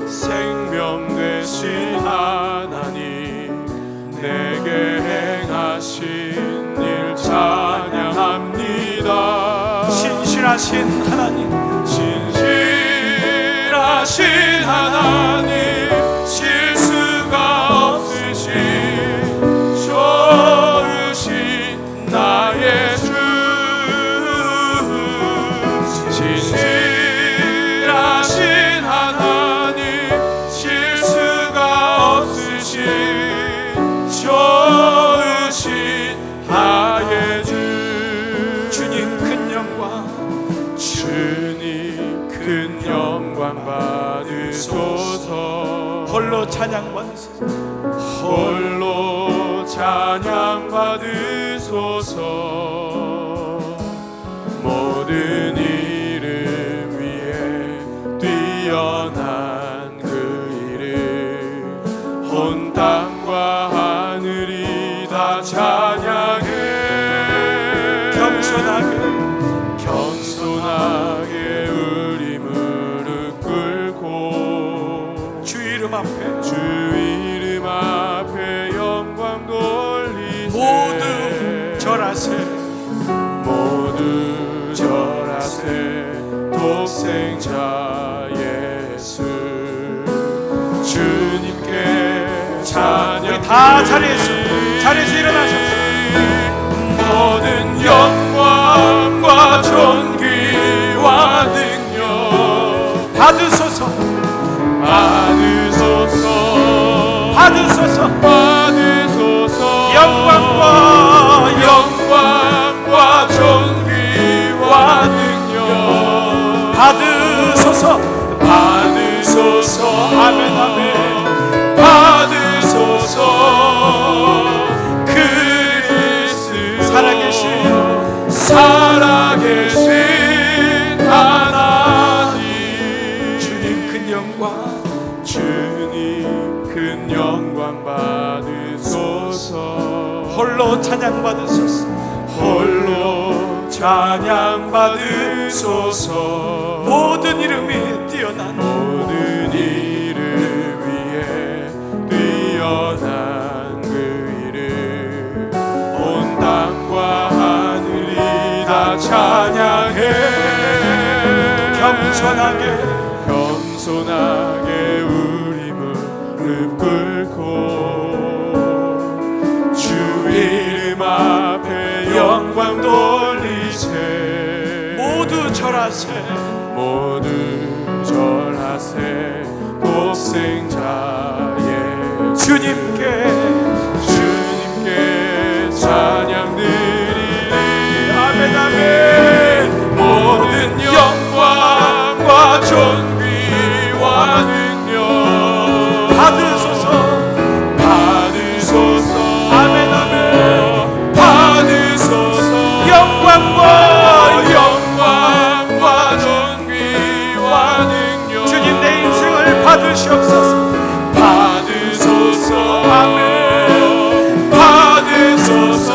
생명 되신 하나님, 내게 행하신 일 찬양합니다. 신실하신 하나님, 신실하신 하나님, 실수가 없으신 좋으신 나의 받으소서. 홀로 찬양받으소서. 홀로 찬양 받으소서. 모든 이름 위에 뛰어난 그 이름, 온 땅과 하늘이 다 찬양해. 겸손하게 우리 무릎 꿇고 주 이름 앞에 주 이름 앞에 영광 돌리세. 모두 절하세. 모두 절하세. 독생자 예수 주님께 찬양. 우리 다 자리에서 일어나셔서 모든 영광과 존귀와 능력 받으소서. 받으소서. 받으소서. 받으소서. 영광과 존귀와 능력 받으소서. 받으소서. 아멘 아멘. 받으소서. 살아계신 하나님, 주님 큰 영광, 주님 큰 영광 받으소서. 홀로 찬양 받으소서. 홀로 찬양 받으소서. 모든 이름이 뛰어난 모든 이름 위에 뛰어난 그 이름, 온 땅과 다 찬양해. 겸손하게 우리 무릎 꿇고 주 이름 앞에 영광 돌리세. 모두 절하세. 모두 절하세. 독생자 예수 주님께 찬양 드리리. 아멘 아멘. 모든 영광과 존귀와 능력 받으소서. 아멘 아멘. 받으소서. 영광과 존귀와 능력 주님 내 인생을 받으시옵소서. 받으소서. 아멘. 받으소서.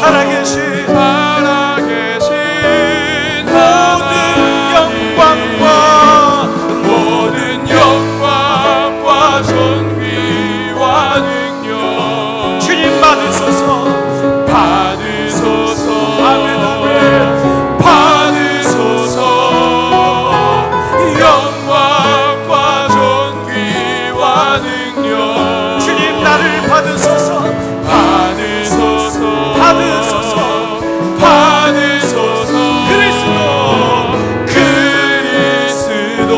살아계신 모든 영광과 존귀와 능력 주님 받으소서. 아멘 아멘. 받으소서. 영광과 존귀와 능력 주님 나를 받으소서. 받으소서. 그리스도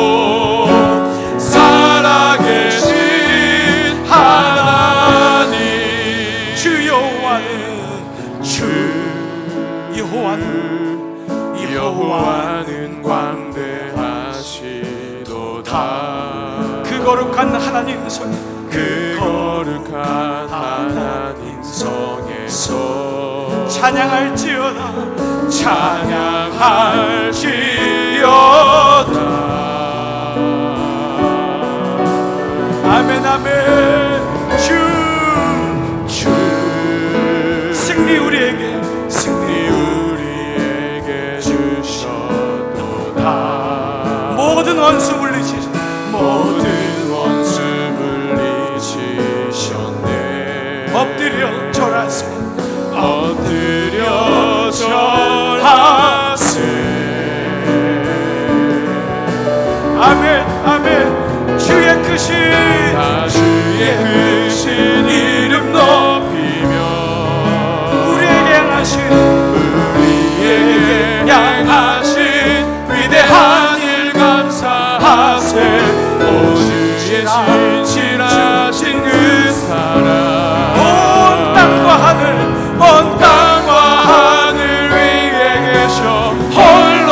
살아계신 하나님. 주 여호와는 광대하시도다. 그 거룩한 하나님 손, 그 거룩한 하나님 성에서 찬양할지어다. 아멘 아멘. 주 승리 우리에게 주셨도다. 모든 원수 물리치셨네. 엎드려 절하세. 아멘 아멘. 주의 크신 이름 높이며 우리에게 향하신 위대한 일 감사하세. 오 주의 신실하신 그 사랑, 온 땅과 하늘 위에 계셔 홀로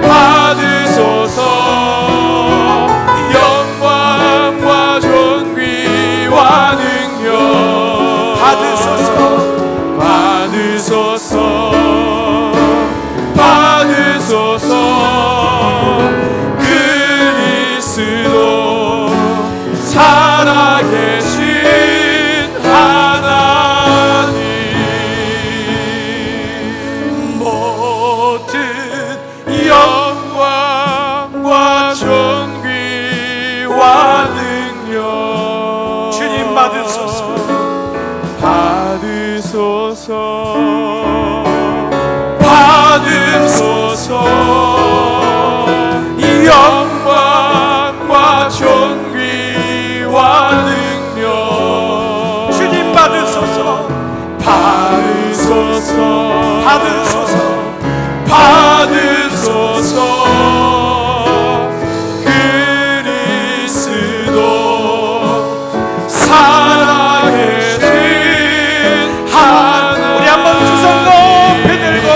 받으소서 영광과 존귀와 능력 받으소서 그리스도 살아계신 하나님 모든 영광과 존귀와 능력 주님 받으소서 영광과 존귀와 능력 주님 받으소서 그리스도 살아계신 하나님 우리 한번 두 손 높이 들고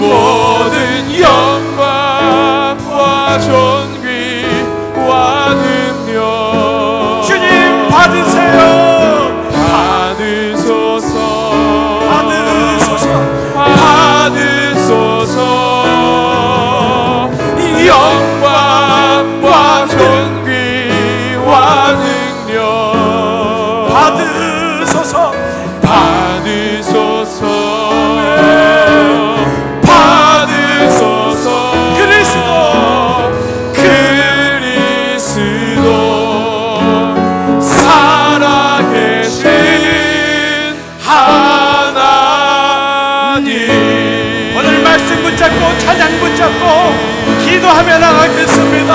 모든 영광과 존귀와 능력 주님 받으세요 영광과 존귀와 능력 받으소서 그리스도 살아계신 하나님 오늘 말씀 붙잡고 찬양 붙잡고 기도하며 나가겠습니다.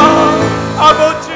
아버지